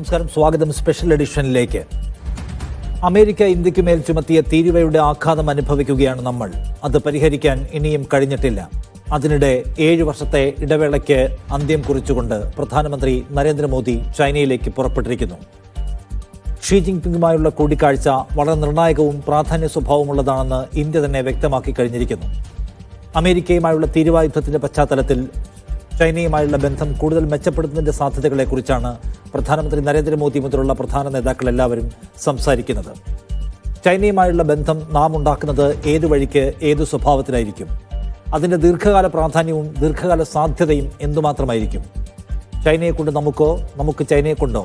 നമസ്കാരം, സ്വാഗതം special എഡിഷനിലേക്ക്. America ഇന്ത്യക്ക് മേൽ ചുമത്തിയ തീരുവയുടെ ആഘാതം അനുഭവിക്കുകയാണ് നമ്മൾ. അത് പരിഹരിക്കാൻ ഇനിയും കഴിഞ്ഞിട്ടില്ല. അതിനിടെ 7 വർഷത്തെ ഇടവേളയ്ക്ക് അന്ത്യം കുറിച്ചുകൊണ്ട് പ്രധാനമന്ത്രി നരേന്ദ്രമോദി ചൈനയിലേക്ക് പുറപ്പെട്ടിരിക്കുന്നു. ഷീ ജിൻപിങ്ങുമായുള്ള കൂടിക്കാഴ്ച വളരെ നിർണായകവും പ്രാധാന്യ സ്വഭാവമുള്ളതാണെന്ന് ഇന്ത്യ തന്നെ വ്യക്തമാക്കി കഴിഞ്ഞിരിക്കുന്നു. അമേരിക്കയുമായുള്ള തീരുവായുദ്ധത്തിന്റെ പശ്ചാത്തലത്തിൽ ചൈനയുമായുള്ള ബന്ധം കൂടുതൽ മെച്ചപ്പെടുത്തുന്നതിന്റെ സാധ്യതകളെക്കുറിച്ചാണ് പ്രധാനമന്ത്രി നരേന്ദ്രമോദി മുതലുള്ള പ്രധാന നേതാക്കൾ എല്ലാവരും സംസാരിക്കുന്നത്. ചൈനയുമായുള്ള ബന്ധം നാം ഉണ്ടാക്കുന്നത് ഏതു വഴിക്ക്, ഏതു സ്വഭാവത്തിലായിരിക്കും? അതിൻ്റെ ദീർഘകാല പ്രാധാന്യവും ദീർഘകാല സാധ്യതയും എന്തുമാത്രമായിരിക്കും? ചൈനയെ കൊണ്ട് നമുക്കോ, നമുക്ക് ചൈനയെ കൊണ്ടോ?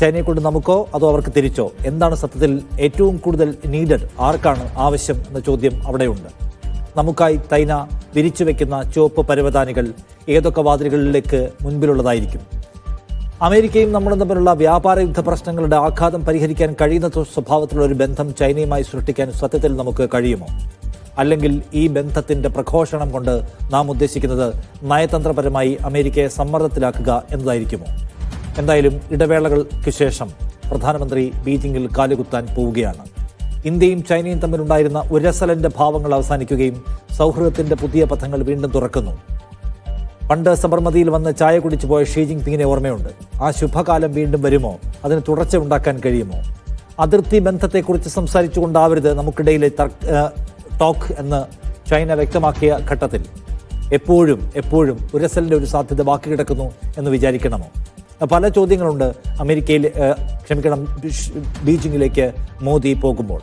ചൈനയെ കൊണ്ട് നമുക്കോ അതോ അവർക്ക് തിരിച്ചോ? എന്താണ് സത്യത്തിൽ ഏറ്റവും കൂടുതൽ നീഡഡ്? ആർക്കാണ് ആവശ്യം എന്ന ചോദ്യം അവിടെയുണ്ട്. നമുക്കായി ചൈന വിരിച്ചു വയ്ക്കുന്ന ചുവപ്പ് പരവതാനികൾ ഏതൊക്കെ വാതിലുകളിലേക്ക് മുൻപിലുള്ളതായിരിക്കും? അമേരിക്കയും നമ്മളും തമ്മിലുള്ള വ്യാപാര യുദ്ധ പ്രശ്നങ്ങളുടെ ആഘാതം പരിഹരിക്കാൻ കഴിയുന്ന സ്വഭാവത്തിലുള്ള ഒരു ബന്ധം ചൈനയുമായി സൃഷ്ടിക്കാൻ സത്യത്തിൽ നമുക്ക് കഴിയുമോ? അല്ലെങ്കിൽ ഈ ബന്ധത്തിൻ്റെ പ്രഘോഷണം കൊണ്ട് നാം ഉദ്ദേശിക്കുന്നത് നയതന്ത്രപരമായി അമേരിക്കയെ സമ്മർദ്ദത്തിലാക്കുക എന്നതായിരിക്കുമോ? എന്തായാലും ഇടവേളകൾക്ക് ശേഷം പ്രധാനമന്ത്രി ബീജിംഗിൽ കാലുകുത്താൻ പോവുകയാണ്. ഇന്ത്യയും ചൈനയും തമ്മിലുണ്ടായിരുന്ന ഉരസലിൻ്റെ ഭാവങ്ങൾ അവസാനിക്കുകയും സൗഹൃദത്തിൻ്റെ പുതിയ പഥങ്ങൾ വീണ്ടും തുറക്കുന്നു. പണ്ട് സബർമതിയിൽ വന്ന് ചായ കുടിച്ചു പോയ ഷീ ജിൻപിങ്ങിനെ ഓർമ്മയുണ്ട്. ആ ശുഭകാലം വീണ്ടും വരുമോ? അതിന് തുടർച്ച ഉണ്ടാക്കാൻ കഴിയുമോ? അതിർത്തി ബന്ധത്തെക്കുറിച്ച് സംസാരിച്ചുകൊണ്ടാവരുത് നമുക്കിടയിലെ ടോക്ക് എന്ന് ചൈന വ്യക്തമാക്കിയ ഘട്ടത്തിൽ എപ്പോഴും ഉരസലിൻ്റെ ഒരു സാധ്യത ബാക്കി കിടക്കുന്നു എന്ന് വിചാരിക്കണമോ? പല ചോദ്യങ്ങളുണ്ട് ബീജിംഗിലേക്ക് മോദി പോകുമ്പോൾ.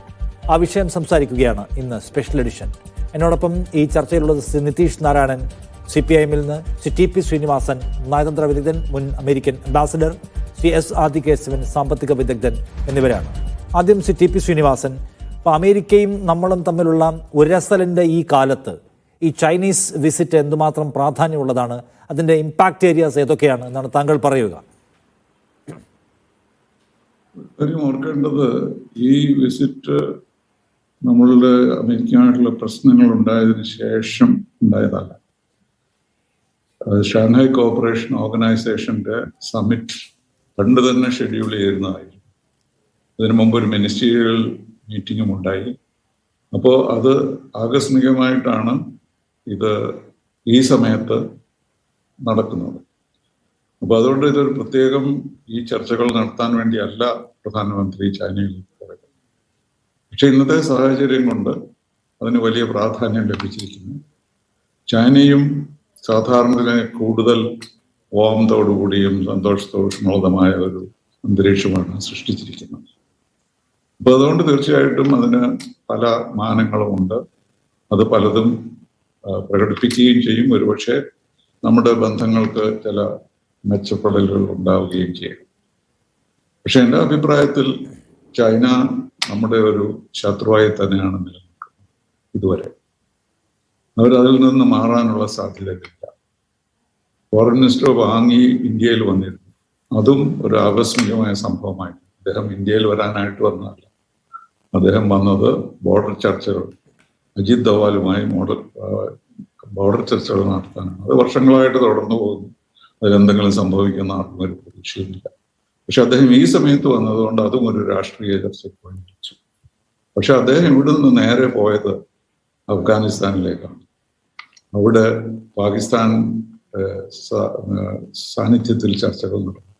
ആ വിഷയം സംസാരിക്കുകയാണ് ഇന്ന് സ്പെഷ്യൽ എഡിഷൻ. എന്നോടൊപ്പം ഈ ചർച്ചയിലുള്ളത് നിതീഷ് നാരായണൻ, CPIM-ൽ നിന്ന്, TP ശ്രീനിവാസൻ, നയതന്ത്ര വിദഗ്ധൻ, മുൻ അമേരിക്കൻ അംബാസിഡർ, CS ആദികേശവൻ, സാമ്പത്തിക വിദഗ്ധൻ എന്നിവരാണ്. ആദ്യം TP ശ്രീനിവാസൻ, ഇപ്പോൾ അമേരിക്കയും നമ്മളും തമ്മിലുള്ള ഉരസലിൻ്റെ ഈ കാലത്ത് ഈ ചൈനീസ് വിസിറ്റ് എന്തുമാത്രം പ്രാധാന്യമുള്ളതാണ്? അതിൻ്റെ ഇമ്പാക്റ്റ് ഏരിയാസ് ഏതൊക്കെയാണ് എന്നാണ് താങ്കൾ പറയുക? ഓർക്കേണ്ടത്, ഈ വിസിറ്റ് നമ്മളുടെ അമേരിക്കയുമായിട്ടുള്ള പ്രശ്നങ്ങൾ ഉണ്ടായതിനു ശേഷം ഉണ്ടായതല്ല. ഷാങ്ഹായ് കോഓപ്പറേഷൻ ഓർഗനൈസേഷൻ്റെ സമ്മിറ്റ് പണ്ട് തന്നെ ഷെഡ്യൂൾ ചെയ്യുന്നതായിരുന്നു. അതിനു മുമ്പ് ഒരു മിനിസ്റ്റീരിയൽ മീറ്റിങ്ങും ഉണ്ടായി. അപ്പോൾ അത് ആകസ്മികമായിട്ടാണ് ഇത് ഈ സമയത്ത് നടക്കുന്നത്. അപ്പോൾ അതുകൊണ്ട് ഇതൊരു പ്രത്യേകം ഈ ചർച്ചകൾ നടത്താൻ വേണ്ടിയല്ല പ്രധാനമന്ത്രി ചൈനയിൽ പോയത്. പക്ഷെ ഇന്നത്തെ സാഹചര്യം കൊണ്ട് അതിന് വലിയ പ്രാധാന്യം ലഭിച്ചിരിക്കുന്നു. ചൈനയും സാധാരണ കൂടുതൽ ഓമത്തോടുകൂടിയും സന്തോഷത്തോഷമുള്ളതുമായ ഒരു അന്തരീക്ഷമാണ് സൃഷ്ടിച്ചിരിക്കുന്നത്. അപ്പോൾ അതുകൊണ്ട് തീർച്ചയായിട്ടും അതിന് പല മാനങ്ങളുമുണ്ട്. അത് പലതും പ്രകടിപ്പിക്കുകയും ചെയ്യും. ഒരുപക്ഷെ നമ്മുടെ ബന്ധങ്ങൾക്ക് ചില മെച്ചപ്പെടലുകൾ ഉണ്ടാവുകയും ചെയ്യും. പക്ഷെ എൻ്റെ അഭിപ്രായത്തിൽ ചൈന നമ്മുടെ ഒരു ശത്രുവായി തന്നെയാണ് നിലനിൽക്കുന്നത് ഇതുവരെ. അവരതിൽ നിന്ന് മാറാനുള്ള സാധ്യതയില്ല. ഫോറിൻ മിനിസ്റ്റർ വാങ്ങി ഇന്ത്യയിൽ വന്നിരുന്നു. അതും ഒരു ആകസ്മികമായ സംഭവമായിരുന്നു. അദ്ദേഹം ഇന്ത്യയിൽ വരാനായിട്ട് വന്നതല്ല. അദ്ദേഹം വന്നത് ബോർഡർ ചർച്ചകൾ, അജിത് ദവാലുമായി ബോർഡർ ചർച്ചകൾ നടത്താനാണ്. അത് വർഷങ്ങളായിട്ട് തുടർന്നു പോകുന്നു. അതിലെന്തെങ്കിലും സംഭവിക്കുന്ന ആർക്കും ഒരു പ്രതീക്ഷയുമില്ല. പക്ഷെ അദ്ദേഹം ഈ സമയത്ത് വന്നതുകൊണ്ട് അതും ഒരു രാഷ്ട്രീയ ചർച്ചയ്ക്ക് വേണ്ടിച്ചു. പക്ഷെ അദ്ദേഹം ഇവിടെ നിന്ന് നേരെ പോയത് അഫ്ഗാനിസ്ഥാനിലേക്കാണ്. അവിടെ പാകിസ്ഥാൻ സാന്നിധ്യത്തിൽ ചർച്ചകൾ നടന്നു.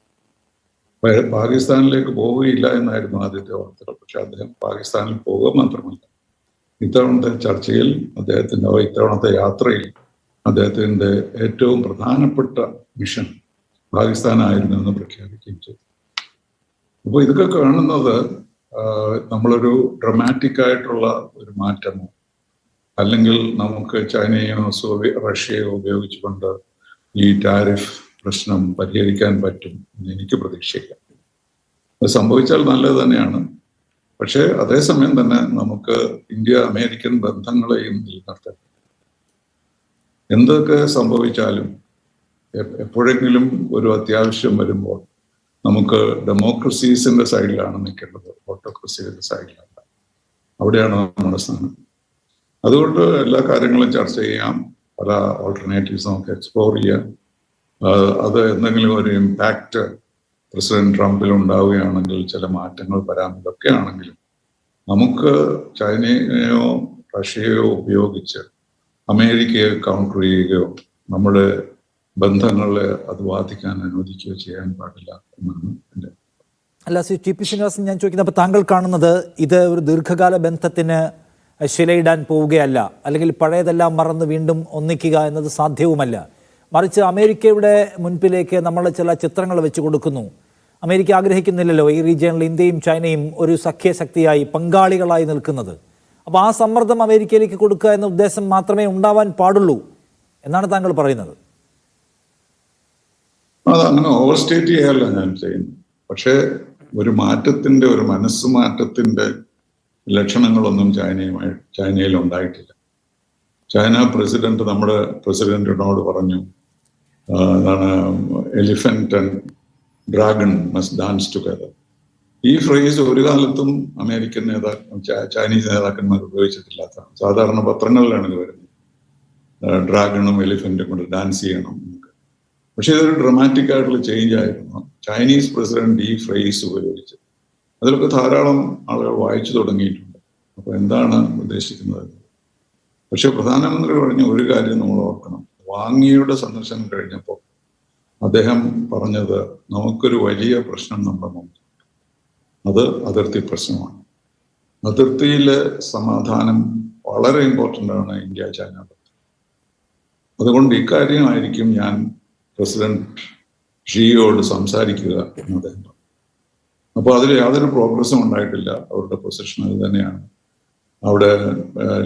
പാകിസ്ഥാനിലേക്ക് പോവുകയില്ല എന്നായിരുന്നു ആദ്യത്തെ വാർത്തകൾ. പക്ഷെ അദ്ദേഹം പാകിസ്ഥാനിൽ പോകുക മാത്രമല്ല, ഇത്തവണത്തെ ചർച്ചയിൽ ഇത്തവണത്തെ യാത്രയിൽ അദ്ദേഹത്തിൻ്റെ ഏറ്റവും പ്രധാനപ്പെട്ട മിഷൻ പാകിസ്ഥാനായിരുന്നു എന്ന് പ്രഖ്യാപിക്കുകയും ചെയ്തു. അപ്പോൾ ഇതൊക്കെ കാണുന്നത് നമ്മളൊരു ഡ്രമാറ്റിക് ആയിട്ടുള്ള ഒരു മാറ്റമോ അല്ലെങ്കിൽ നമുക്ക് ചൈനയോ റഷ്യയോ ഉപയോഗിച്ചുകൊണ്ട് ഈ ടാരിഫ് പ്രശ്നം പരിഹരിക്കാൻ പറ്റും എന്ന് എനിക്ക് പ്രതീക്ഷിക്കാം. അത് സംഭവിച്ചാൽ നല്ലത് തന്നെയാണ്. പക്ഷേ അതേസമയം തന്നെ നമുക്ക് ഇന്ത്യ അമേരിക്കൻ ബന്ധങ്ങളെയും നിലനിർത്താൻ, എന്തൊക്കെ സംഭവിച്ചാലും എപ്പോഴെങ്കിലും ഒരു അത്യാവശ്യം വരുമ്പോൾ നമുക്ക് ഡെമോക്രസീസിന്റെ സൈഡിലാണ് നിൽക്കേണ്ടത്, ഓട്ടോക്രസിയുടെ സൈഡിലല്ല. അവിടെയാണ് നമ്മുടെ സ്ഥാനം. അതുകൊണ്ട് എല്ലാ കാര്യങ്ങളും ചർച്ച ചെയ്യാം, പല ഓൾട്ടർനേറ്റീവ്സ് നമുക്ക് എക്സ്പ്ലോർ ചെയ്യാം. അത് എന്തെങ്കിലും ഒരു ഇമ്പാക്റ്റ് പ്രസിഡന്റ് ട്രംപിൽ ഉണ്ടാവുകയാണെങ്കിൽ ചില മാറ്റങ്ങൾ വരാം. ഇതൊക്കെ ആണെങ്കിലും നമുക്ക് ചൈനയോ റഷ്യയോ ഉപയോഗിച്ച് അമേരിക്കയെ കൗണ്ടർ ചെയ്യുകയോ നമ്മുടെ ബന്ധങ്ങളെ അത് ബാധിക്കാൻ അനുവദിക്കുകയോ ചെയ്യാൻ പാടില്ല എന്നാണ് എൻ്റെ. അല്ല, ടി പി ശ്രീനിവാസൻ, ഞാൻ ചോദിക്കുന്നത്, അപ്പോൾ താങ്കൾ കാണുന്നത് ഇത് ഒരു ദീർഘകാല ബന്ധത്തിന് ശിലയിടാൻ പോവുകയല്ല, അല്ലെങ്കിൽ പഴയതെല്ലാം മറന്ന് വീണ്ടും ഒന്നിക്കുക എന്നത് സാധ്യവുമല്ല. മറിച്ച് അമേരിക്കയുടെ മുൻപിലേക്ക് നമ്മൾ ചില ചിത്രങ്ങൾ വെച്ച് കൊടുക്കുന്നു. അമേരിക്ക ആഗ്രഹിക്കുന്നില്ലല്ലോ ഈ റീജിയണിൽ ഇന്ത്യയും ചൈനയും ഒരു സഖ്യശക്തിയായി പങ്കാളികളായി നിൽക്കുന്നത്. അപ്പോൾ ആ സമ്മർദ്ദം അമേരിക്കയിലേക്ക് കൊടുക്കുക എന്ന ഉദ്ദേശം മാത്രമേ ഉണ്ടാവാൻ പാടുള്ളൂ എന്നാണ് താങ്കൾ പറയുന്നത്. അതങ്ങനെ ഓവർസ്റ്റേറ്റ് ചെയ്യാനല്ല ഞാൻ ചെയ്യുന്നത്. പക്ഷേ ഒരു മാറ്റത്തിന്റെ, ഒരു മനസ്സ് മാറ്റത്തിന്റെ ലക്ഷണങ്ങളൊന്നും ചൈനയിൽ ഉണ്ടായിട്ടില്ല. ചൈന പ്രസിഡന്റ് നമ്മുടെ പ്രസിഡന്റിനോട് പറഞ്ഞു, എന്താണ്, elephant and dragon must dance together. ഈ ഫ്രേസ് ഒരു കാലത്തും അമേരിക്കൻ ചൈനീസ് നേതാക്കന്മാർ ഉപയോഗിച്ചിട്ടില്ലാത്തതാണ്. സാധാരണ പത്രങ്ങളിലാണ് ഇത് വരുന്നത്, ഡ്രാഗണും എലിഫന്റും കൊണ്ട് ഡാൻസ് ചെയ്യണം. പക്ഷെ ഇതൊരു ഡ്രമാറ്റിക് ആയിട്ടുള്ള ചേഞ്ച് ആയിരുന്നു. ചൈനീസ് പ്രസിഡന്റ് ഈ ഫ്രേസ് ഉപയോഗിച്ച് അതിലൊക്കെ ധാരാളം ആളുകൾ വായിച്ചു തുടങ്ങിയിട്ടുണ്ട്. അപ്പൊ എന്താണ് ഉദ്ദേശിക്കുന്നത്? പക്ഷെ പ്രധാനമന്ത്രി പറഞ്ഞ ഒരു കാര്യം നമ്മൾ ഓർക്കണം. വാങ്ങിയുടെ സന്ദർശനം കഴിഞ്ഞപ്പോൾ അദ്ദേഹം പറഞ്ഞത്, നമുക്കൊരു വലിയ പ്രശ്നം നമ്മുടെ മുമ്പിൽ, അത് അതിർത്തി പ്രശ്നമാണ്. അതിർത്തിയിലെ സമാധാനം വളരെ ഇമ്പോർട്ടൻ്റ് ആണ് ഇന്ത്യ ചൈന ബന്ധം. അതുകൊണ്ട് ഇക്കാര്യമായിരിക്കും ഞാൻ പ്രസിഡന്റ് ഷിയോട് സംസാരിക്കുക എന്ന് അദ്ദേഹം പറഞ്ഞു. അപ്പോൾ അതിൽ യാതൊരു പ്രോഗ്രസും ഉണ്ടായിട്ടില്ല. അവരുടെ പൊസിഷൻ അത് തന്നെയാണ്. അവിടെ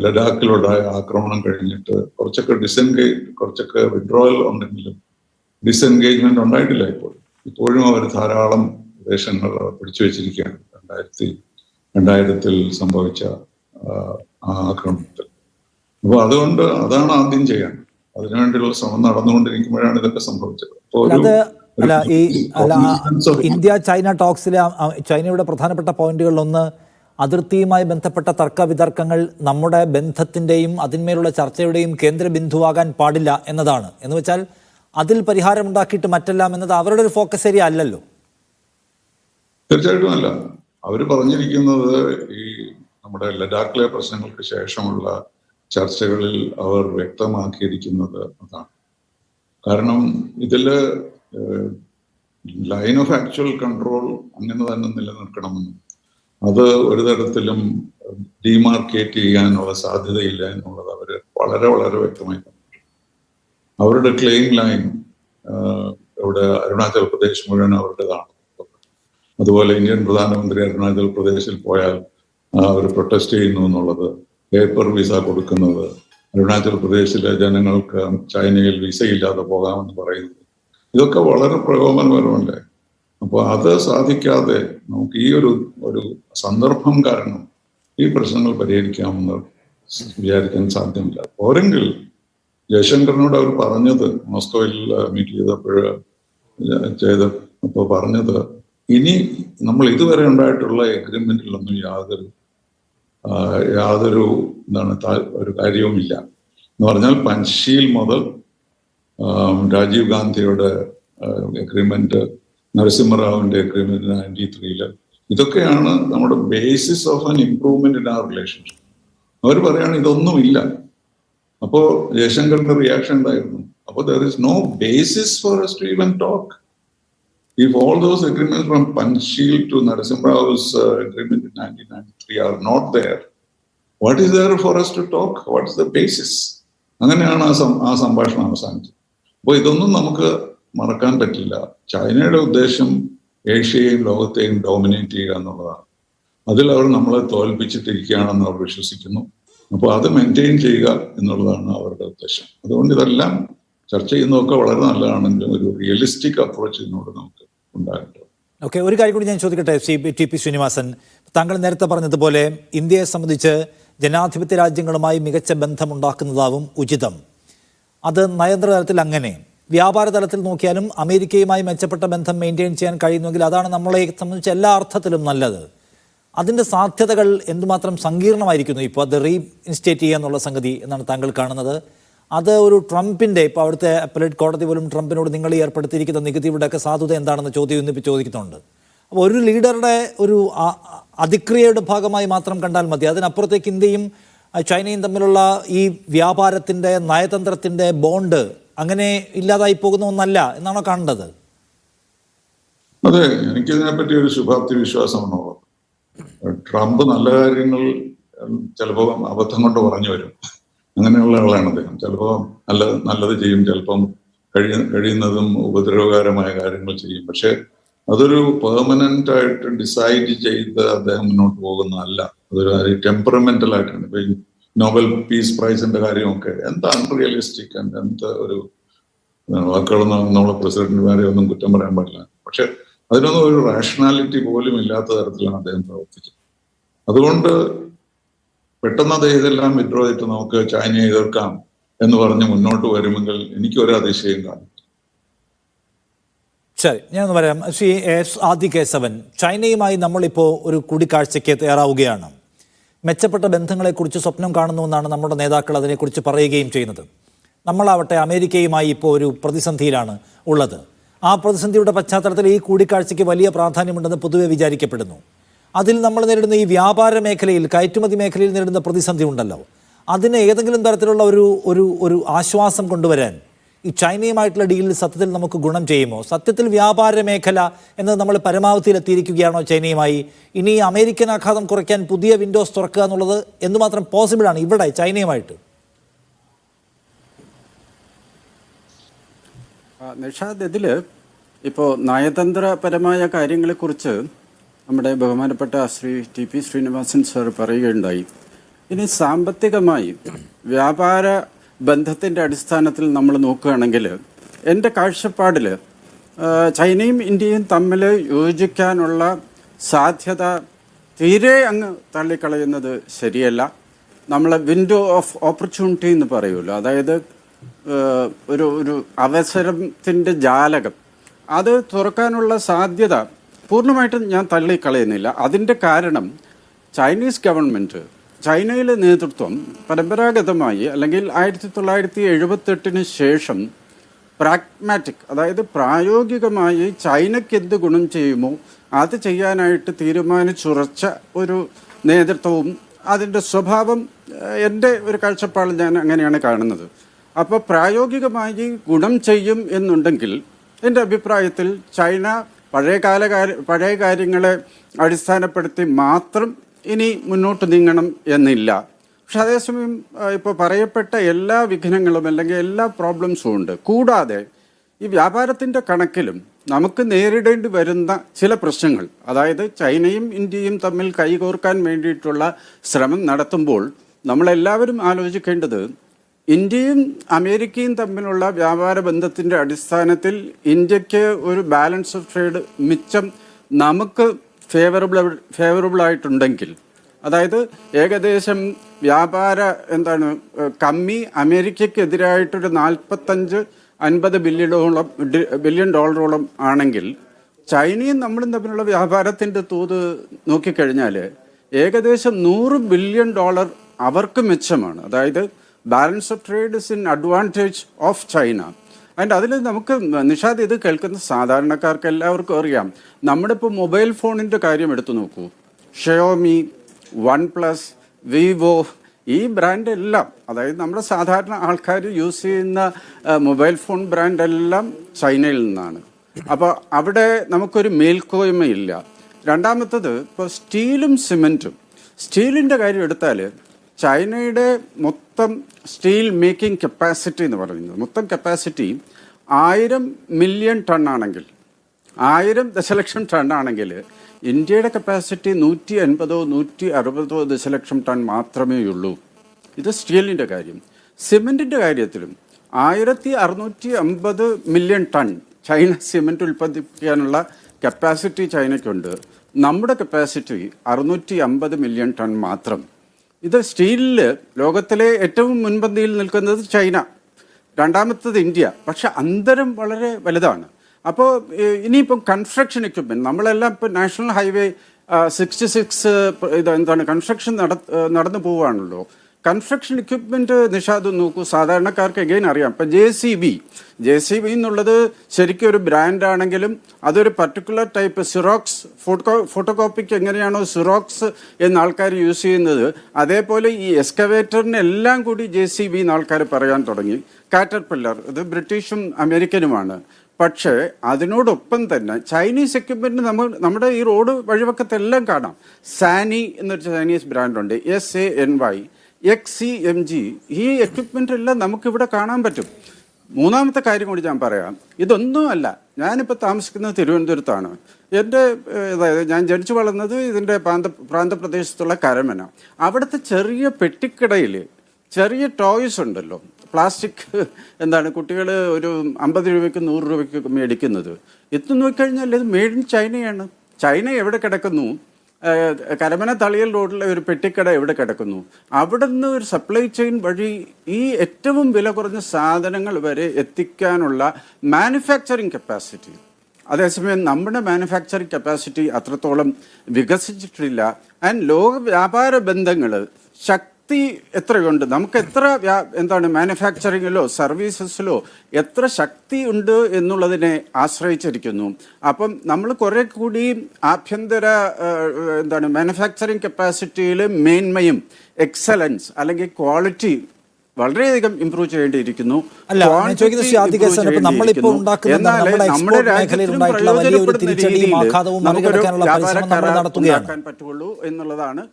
ലഡാക്കിലുണ്ടായ ആക്രമണം കഴിഞ്ഞിട്ട് കുറച്ചൊക്കെ വിഡ്രോവൽ ഉണ്ടെങ്കിലും ഡിസെൻഗേജ്മെന്റ് ഉണ്ടായിട്ടില്ല. ഇപ്പോഴും അവർ ധാരാളം പ്രദേശങ്ങൾ പിടിച്ചു വെച്ചിരിക്കുകയാണ് 2000 സംഭവിച്ച ആക്രമണത്തിൽ. അപ്പോൾ അതുകൊണ്ട് അതാണ് ആദ്യം ചെയ്യാൻ. അതിനുവേണ്ടിയുള്ള ശ്രമം നടന്നുകൊണ്ടിരിക്കുമ്പോഴാണ് ഇതൊക്കെ സംഭവിച്ചത്. ഇന്ത്യ ചൈന ടോക്സിലെ ചൈനയുടെ പ്രധാനപ്പെട്ട പോയിന്റുകളിലൊന്ന് അതിർത്തിയുമായി ബന്ധപ്പെട്ട തർക്ക വിതർക്കങ്ങൾ നമ്മുടെ ബന്ധത്തിന്റെയും അതിന്മേലുള്ള ചർച്ചയുടെയും കേന്ദ്ര ബിന്ദുവാകാൻ പാടില്ല എന്നതാണ്. എന്ന് വെച്ചാൽ അതിൽ പരിഹാരം ഉണ്ടാക്കിയിട്ട് മറ്റെല്ലാം എന്നത് അവരുടെ ഒരു ഫോക്കസ് ഏരിയ അല്ലല്ലോ. തീർച്ചയായിട്ടും അല്ല. അവർ പറഞ്ഞിരിക്കുന്നത് ഈ നമ്മുടെ ലഡാക്കിലെ പ്രശ്നങ്ങൾക്ക് ശേഷമുള്ള ചർച്ചകളിൽ അവർ വ്യക്തമാക്കിയിരിക്കുന്നത് അതാണ്. കാരണം ഇതില് ലൈൻ ഓഫ് ആക്ച്വൽ കൺട്രോൾ അങ്ങനെ തന്നെ നിലനിർത്തണമെന്നും അത് ഒരു തരത്തിലും ഡിമാർക്കേറ്റ് ചെയ്യാനുള്ള സാധ്യതയില്ല എന്നുള്ളത് അവർ വളരെ വളരെ വ്യക്തമായി പറഞ്ഞിട്ടുണ്ട്. അവരുടെ ക്ലെയിം ലൈൻ ഇവിടെ അരുണാചൽ പ്രദേശ് മുഴുവൻ അവരുടേതാണ്. അതുപോലെ ഇന്ത്യൻ പ്രധാനമന്ത്രി അരുണാചൽ പ്രദേശിൽ പോയാൽ അവർ പ്രൊട്ടസ്റ്റ് ചെയ്യുന്നു എന്നുള്ളത്, പേപ്പർ വിസ കൊടുക്കുന്നത്, അരുണാചൽ പ്രദേശിലെ ജനങ്ങൾക്ക് ചൈനയിൽ വിസ ഇല്ലാതെ പോകാമെന്ന് പറയുന്നത്, ഇതൊക്കെ വളരെ പ്രകോപനപരമല്ലേ. അപ്പോൾ അത് സാധിക്കാതെ നമുക്ക് ഈ ഒരു സന്ദർഭം കാരണം ഈ പ്രശ്നങ്ങൾ പരിഹരിക്കാമെന്ന് വിചാരിക്കാൻ സാധ്യമല്ല. പോരെങ്കിൽ ജയശങ്കറിനോട് അവർ പറഞ്ഞത്, മോസ്കോയിൽ മീറ്റ് ചെയ്തപ്പോൾ പറഞ്ഞത്, ഇനി നമ്മൾ ഇതുവരെ ഉണ്ടായിട്ടുള്ള എഗ്രിമെന്റിലൊന്നും യാതൊരു ഒരു കാര്യവുമില്ല എന്ന് പറഞ്ഞാൽ, പൻഷീൽ മുതൽ രാജീവ് ഗാന്ധിയുടെ എഗ്രിമെന്റ്, നരസിംഹറാവുവിന്റെ എഗ്രിമെന്റ് 93 ഇതൊക്കെയാണ് നമ്മുടെ basis of an improvement in our relationship. അവർ പറയാണ് ഇതൊന്നുമില്ല. അപ്പോ ജയശങ്കറിന്റെ റിയാക്ഷൻ എന്തായിരുന്നു? അപ്പോൾ there is no basis for us to even talk. If all those agreements from Panchsheel to Narasimha Rao's agreement in 1993 are not there, what is there for us to talk? What is the basis? അങ്ങനെയാണ് ആ സംഭാഷണം അവസാനിച്ചത്. അപ്പോൾ ഇതൊന്നും നമുക്ക് മറക്കാൻ പറ്റില്ല. ചൈനയുടെ ഉദ്ദേശം ഏഷ്യയെയും ലോകത്തെയും ഡോമിനേറ്റ് ചെയ്യുക എന്നുള്ളതാണ്. അതിൽ അവർ നമ്മളെ തോൽപ്പിച്ചിട്ടിരിക്കുകയാണെന്ന് അവർ വിശ്വസിക്കുന്നു. അപ്പോൾ അത് മെയിൻറ്റെയിൻ ചെയ്യുക എന്നുള്ളതാണ് അവരുടെ ഉദ്ദേശം. അതുകൊണ്ട് ഇതെല്ലാം ചർച്ച ചെയ്യുന്നതൊക്കെ വളരെ നല്ലതാണെങ്കിലും ഒരു റിയലിസ്റ്റിക് അപ്രോച്ച് ഇതിനോട് നമുക്ക് ഉണ്ടാകട്ടെ. ഓക്കെ, ഒരു കാര്യം കൂടി ഞാൻ ചോദിക്കട്ടെ ടി പി ശ്രീനിവാസൻ. താങ്കൾ നേരത്തെ പറഞ്ഞതുപോലെ ഇന്ത്യയെ സംബന്ധിച്ച് ജനാധിപത്യ രാജ്യങ്ങളുമായി മികച്ച ബന്ധമുണ്ടാക്കുന്നതാവും ഉചിതം. അത് നയതന്ത്ര തലത്തിൽ അങ്ങനെ. വ്യാപാര തലത്തിൽ നോക്കിയാലും അമേരിക്കയുമായി മെച്ചപ്പെട്ട ബന്ധം മെയിൻറ്റെയിൻ ചെയ്യാൻ കഴിയുന്നെങ്കിൽ അതാണ് നമ്മളെ സംബന്ധിച്ച് എല്ലാ അർത്ഥത്തിലും നല്ലത്. അതിൻ്റെ സാധ്യതകൾ എന്തുമാത്രം സങ്കീർണമായിരിക്കുന്നു ഇപ്പോൾ അത് റീഇൻസ്റ്റേറ്റ് ചെയ്യുക എന്നുള്ള സംഗതി എന്നാണ് താങ്കൾ കാണുന്നത്? അത് ഒരു ട്രംപിൻ്റെ, ഇപ്പോൾ അവിടുത്തെ അപ്പലേറ്റ് കോടതി പോലും ട്രംപിനോട് നിങ്ങൾ ഈ ഏർപ്പെടുത്തിയിരിക്കുന്ന നികുതിയുടെയൊക്കെ സാധുത എന്താണെന്ന് ഇന്നിപ്പോൾ ചോദിക്കുന്നുണ്ട്. അപ്പോൾ ഒരു ലീഡറുടെ ഒരു അതിക്രിയയുടെ ഭാഗമായി മാത്രം കണ്ടാൽ മതി. അതിനപ്പുറത്തേക്ക് ഇന്ത്യയും ചൈനയും തമ്മിലുള്ള ഈ വ്യാപാരത്തിൻ്റെ നയതന്ത്രത്തിൻ്റെ ബോണ്ട് അങ്ങനെ ഇല്ലാതായി പോകുന്ന ഒന്നല്ല എന്നാണോ കാണേണ്ടത്? അതെ, എനിക്കിതിനെപ്പറ്റി ഒരു ശുഭാപ്തി വിശ്വാസമാണുള്ളത്. ട്രംപ് നല്ല കാര്യങ്ങൾ ചിലപ്പോൾ അബദ്ധം കൊണ്ട് പറഞ്ഞു വരും. അങ്ങനെയുള്ള ആളാണ് അദ്ദേഹം. ചിലപ്പോൾ നല്ലത് ചെയ്യും, ചിലപ്പം കഴിയുന്നതും ഉപദ്രവകരമായ കാര്യങ്ങൾ ചെയ്യും. പക്ഷെ അതൊരു പെർമനന്റ് ആയിട്ട് ഡിസൈഡ് ചെയ്ത് അദ്ദേഹം മുന്നോട്ട് പോകുന്നതല്ല. അതൊരു ടെമ്പറമെന്റൽ ആയിട്ടാണ്. ഇപ്പൊ ഈ നോബൽ പീസ് പ്രൈസിന്റെ കാര്യമൊക്കെ എന്താ അൺറിയലിസ്റ്റിക്, എന്താ ഒരു വാക്കുകളൊന്നും നമ്മളെ പ്രസിഡന്റുമാരെ ഒന്നും കുറ്റം പറയാൻ പാടില്ല. പക്ഷെ അതിനൊന്നും ഒരു റാഷണാലിറ്റി പോലും ഇല്ലാത്ത തരത്തിലാണ് അദ്ദേഹം പ്രവർത്തിച്ചത്. അതുകൊണ്ട് പെട്ടെന്ന് അദ്ദേഹം ഇതെല്ലാം വിഡ്രോ ചെയ്തിട്ട് നമുക്ക് ചൈനയെ എതിർക്കാം എന്ന് പറഞ്ഞ് മുന്നോട്ട് വരുമെങ്കിൽ എനിക്കൊരു അതിശയം കാണും. ശരി, ഞാനൊന്ന് പറയാം. ശ്രീ ആദി കേശവൻ, ചൈനയുമായി നമ്മളിപ്പോൾ ഒരു കൂടിക്കാഴ്ചയ്ക്ക് തയ്യാറാവുകയാണ്. മെച്ചപ്പെട്ട ബന്ധങ്ങളെക്കുറിച്ച് സ്വപ്നം കാണുന്നുവെന്നാണ് നമ്മുടെ നേതാക്കൾ അതിനെക്കുറിച്ച് പറയുകയും ചെയ്യുന്നത്. നമ്മളാവട്ടെ അമേരിക്കയുമായി ഇപ്പോൾ ഒരു പ്രതിസന്ധിയിലാണ് ഉള്ളത്. ആ പ്രതിസന്ധിയുടെ പശ്ചാത്തലത്തിൽ ഈ കൂടിക്കാഴ്ചയ്ക്ക് വലിയ പ്രാധാന്യമുണ്ടെന്ന് പൊതുവെ വിചാരിക്കപ്പെടുന്നു. അതിൽ നമ്മൾ നേരിടുന്ന ഈ വ്യാപാര മേഖലയിൽ, കയറ്റുമതി മേഖലയിൽ നേരിടുന്ന പ്രതിസന്ധി ഉണ്ടല്ലോ, അതിന് ഏതെങ്കിലും തരത്തിലുള്ള ഒരു ആശ്വാസം കൊണ്ടുവരാൻ ഈ ചൈനയുമായിട്ടുള്ള ഡീലിൽ സത്യത്തിൽ നമുക്ക് ഗുണം ചെയ്യുമോ? സത്യത്തിൽ വ്യാപാര മേഖല എന്നത് നമ്മൾ പരമാവധിയിലെത്തിയിരിക്കുകയാണോ ചൈനയുമായി? ഇനി അമേരിക്കൻ ആഘാതം കുറയ്ക്കാൻ പുതിയ വിൻഡോസ് തുറക്കുക എന്നുള്ളത് എന്തുമാത്രം പോസിബിളാണ് ഇവിടെ ചൈനയുമായിട്ട്? നിഷാദ്, ഇതിൽ ഇപ്പോൾ നയതന്ത്രപരമായ കാര്യങ്ങളെക്കുറിച്ച് നമ്മുടെ ബഹുമാനപ്പെട്ട Shri T P Srinivasan sir പറയുകയുണ്ടായി. ഇനി സാമ്പത്തികമായി വ്യാപാര ബന്ധത്തിൻ്റെ അടിസ്ഥാനത്തിൽ നമ്മൾ നോക്കുകയാണെങ്കിൽ എൻ്റെ കാഴ്ചപ്പാടിൽ ചൈനയും ഇന്ത്യയും തമ്മിൽ യോജിക്കാനുള്ള സാധ്യത തീരെ അങ്ങ് തള്ളിക്കളയുന്നത് ശരിയല്ല. നമ്മൾ വിൻഡോ ഓഫ് ഓപ്പർച്യൂണിറ്റി എന്ന് പറയുമല്ലോ, അതായത് ഒരു അവസരത്തിൻ്റെ ജാലകം, അത് തുറക്കാനുള്ള സാധ്യത പൂർണ്ണമായിട്ടും ഞാൻ തള്ളിക്കളയുന്നില്ല. അതിൻ്റെ കാരണം ചൈനീസ് ഗവൺമെൻറ്, ചൈനയിലെ നേതൃത്വം പരമ്പരാഗതമായി അല്ലെങ്കിൽ 1978 ശേഷം പ്രാഗ്മാറ്റിക്, അതായത് പ്രായോഗികമായി ചൈനയ്ക്ക് എന്ത് ഗുണം ചെയ്യുമോ അത് ചെയ്യാനായിട്ട് തീരുമാനിച്ചുറച്ച ഒരു നേതൃത്വവും അതിൻ്റെ സ്വഭാവം എൻ്റെ ഒരു കാഴ്ചപ്പാടിൽ ഞാൻ അങ്ങനെയാണ് കാണുന്നത്. അപ്പോൾ പ്രായോഗികമായി ഗുണം ചെയ്യും എന്നുണ്ടെങ്കിൽ എൻ്റെ അഭിപ്രായത്തിൽ ചൈന പഴയ കാര്യങ്ങളെ അടിസ്ഥാനപ്പെടുത്തി മാത്രം ഇനി മുന്നോട്ട് നീങ്ങണം എന്നില്ല. പക്ഷെ അതേസമയം ഇപ്പോൾ പറയപ്പെട്ട എല്ലാ വിഘ്നങ്ങളും അല്ലെങ്കിൽ എല്ലാ പ്രോബ്ലംസും ഉണ്ട്. കൂടാതെ ഈ വ്യാപാരത്തിൻ്റെ കണക്കിലും നമുക്ക് നേരിടേണ്ടി വരുന്ന ചില പ്രശ്നങ്ങൾ, അതായത് ചൈനയും ഇന്ത്യയും തമ്മിൽ കൈകോർക്കാൻ വേണ്ടിയിട്ടുള്ള ശ്രമം നടത്തുമ്പോൾ നമ്മളെല്ലാവരും ആലോചിക്കേണ്ടത്, ഇന്ത്യയും അമേരിക്കയും തമ്മിലുള്ള വ്യാപാര ബന്ധത്തിൻ്റെ അടിസ്ഥാനത്തിൽ ഇന്ത്യക്ക് ഒരു ബാലൻസ് ഓഫ് ട്രേഡ് മിച്ചം നമുക്ക് ഫേവറബിൾ ആയിട്ടുണ്ടെങ്കിൽ, അതായത് ഏകദേശം വ്യാപാര കമ്മി അമേരിക്കയ്ക്കെതിരായിട്ടൊരു 45-50 ബില്യൺ ഡോളറോളം ആണെങ്കിൽ, ചൈനയും നമ്മളും തമ്മിലുള്ള വ്യാപാരത്തിൻ്റെ തോത് നോക്കിക്കഴിഞ്ഞാൽ ഏകദേശം $100 ബില്യൺ അവർക്ക് മെച്ചമാണ്. അതായത് balance of trade is in advantage of China. And അതിൽ നമുക്ക് നിഷാദ്, ഇത് കേൾക്കുന്ന സാധാരണക്കാർക്ക് എല്ലാവർക്കും അറിയാം. നമ്മുടെ ഇപ്പോൾ മൊബൈൽ ഫോണിൻ്റെ കാര്യം എടുത്തു നോക്കൂ. ഷയോമി, OnePlus, വിവോ, ഈ ബ്രാൻഡ് എല്ലാം, അതായത് നമ്മുടെ സാധാരണ ആൾക്കാർ യൂസ് ചെയ്യുന്ന മൊബൈൽ ഫോൺ ബ്രാൻഡെല്ലാം ചൈനയിൽ നിന്നാണ്. അപ്പോൾ അവിടെ നമുക്കൊരു മേൽക്കോയ്മയില്ല. രണ്ടാമത്തത്, ഇപ്പോൾ സ്റ്റീലും സിമെൻറ്റും, സ്റ്റീലിൻ്റെ കാര്യം എടുത്താൽ ചൈനയുടെ മൊത്തം സ്റ്റീൽ മേക്കിംഗ് കപ്പാസിറ്റി എന്ന് പറയുന്നത്, മൊത്തം കപ്പാസിറ്റി 1000 മില്യൺ ടണ്ണാണെങ്കിൽ, 1000 ദശലക്ഷം ടണ്ണാണെങ്കിൽ ഇന്ത്യയുടെ കപ്പാസിറ്റി 150-160 ദശലക്ഷം ടൺ മാത്രമേ ഉള്ളൂ. ഇത് സ്റ്റീലിൻ്റെ കാര്യം. സിമെൻറ്റിൻ്റെ കാര്യത്തിലും 1650 മില്യൺ ടൺ ചൈന സിമെൻറ്റ് ഉൽപ്പാദിപ്പിക്കാനുള്ള കപ്പാസിറ്റി ചൈനയ്ക്കുണ്ട്. നമ്മുടെ കപ്പാസിറ്റി 650 മില്യൺ ടൺ മാത്രം. ഇത് സ്റ്റീലിൽ ലോകത്തിലെ ഏറ്റവും മുൻപന്തിയിൽ നിൽക്കുന്നത് ചൈന, രണ്ടാമത്തത് ഇന്ത്യ. പക്ഷെ അന്തരം വളരെ വലുതാണ്. അപ്പോൾ ഇനിയിപ്പം കൺസ്ട്രക്ഷൻ എക്യുപ്മെൻറ്റ്, നമ്മളെല്ലാം ഇപ്പോൾ നാഷണൽ ഹൈവേ 66 കൺസ്ട്രക്ഷൻ നടന്നു പോവുകയാണല്ലോ. കൺസ്ട്രക്ഷൻ എക്യുപ്മെൻറ്റ് നിഷാദ് നോക്കൂ, സാധാരണക്കാർക്ക് എഗെയിൻ അറിയാം. ഇപ്പം ജെ സി ബി എന്നുള്ളത് ശരിക്കും ഒരു ബ്രാൻഡാണെങ്കിലും അതൊരു പർട്ടിക്കുലർ ടൈപ്പ് സിറോക്സ് ഫോട്ടോകോപ്പിക്ക് എങ്ങനെയാണോ സിറോക്സ് എന്ന ആൾക്കാർ യൂസ് ചെയ്യുന്നത്, അതേപോലെ ഈ എക്സ്കവേറ്ററിനെല്ലാം കൂടി JCB എന്ന് ആൾക്കാർ പറയാൻ തുടങ്ങി. കാറ്റർപില്ലർ ഇത് ബ്രിട്ടീഷും അമേരിക്കനുമാണ്. പക്ഷേ അതിനോടൊപ്പം തന്നെ ചൈനീസ് എക്യുപ്മെൻറ്റ് നമ്മുടെ ഈ റോഡ് വഴിവക്കത്തെല്ലാം കാണാം. സാനി എന്നൊരു ചൈനീസ് ബ്രാൻഡുണ്ട്, SANY, XCMG. ഈ എക്യുപ്മെൻ്റ് എല്ലാം നമുക്കിവിടെ കാണാൻ പറ്റും. മൂന്നാമത്തെ കാര്യം കൂടി ഞാൻ പറയാം. ഇതൊന്നുമല്ല, ഞാനിപ്പോൾ താമസിക്കുന്നത് തിരുവനന്തപുരത്താണ്. എൻ്റെ അതായത് ഞാൻ ജനിച്ചു വളർന്നത് ഇതിൻ്റെ പ്രാന്തപ്രദേശത്തുള്ള കരമന. അവിടുത്തെ ചെറിയ പെട്ടിക്കടയിൽ ചെറിയ ടോയ്സ് ഉണ്ടല്ലോ, പ്ലാസ്റ്റിക് കുട്ടികൾ ഒരു 50 രൂപയ്ക്ക് 100 രൂപയ്ക്ക് മേടിക്കുന്നത്. ഇത് നോക്കിക്കഴിഞ്ഞാൽ ഇത് മെയ്ഡ് ഇൻ ചൈനയാണ്. ചൈന എവിടെ കിടക്കുന്നു? കരമന തളിയൽ റോഡിലെ ഒരു പെട്ടിക്കട എവിടെ കിടക്കുന്നു? അവിടെ നിന്ന് ഒരു സപ്ലൈ ചെയിൻ വഴി ഈ ഏറ്റവും വില കുറഞ്ഞ സാധനങ്ങൾ വരെ എത്തിക്കാനുള്ള മാനുഫാക്ചറിങ് കപ്പാസിറ്റി. അതേസമയം നമ്മുടെ മാനുഫാക്ചറിങ് കപ്പാസിറ്റി അത്രത്തോളം വികസിച്ചിട്ടില്ല. ആൻഡ് ലോക വ്യാപാര ബന്ധങ്ങൾ ശക്തി എത്രയുണ്ട്, നമുക്ക് എത്ര മാനുഫാക്ചറിങ്ങിലോ സർവീസസിലോ എത്ര ശക്തി ഉണ്ട് എന്നുള്ളതിനെ ആശ്രയിച്ചിരിക്കുന്നു. അപ്പം നമ്മൾ കുറെ കൂടി ആഭ്യന്തര മാനുഫാക്ചറിങ് കപ്പാസിറ്റിയിൽ മേന്മയും എക്സലൻസ് അല്ലെങ്കിൽ ക്വാളിറ്റി വളരെയധികം ഇംപ്രൂവ് ചെയ്യേണ്ടിയിരിക്കുന്നു. പറ്റുള്ളൂ എന്നുള്ളതാണ്.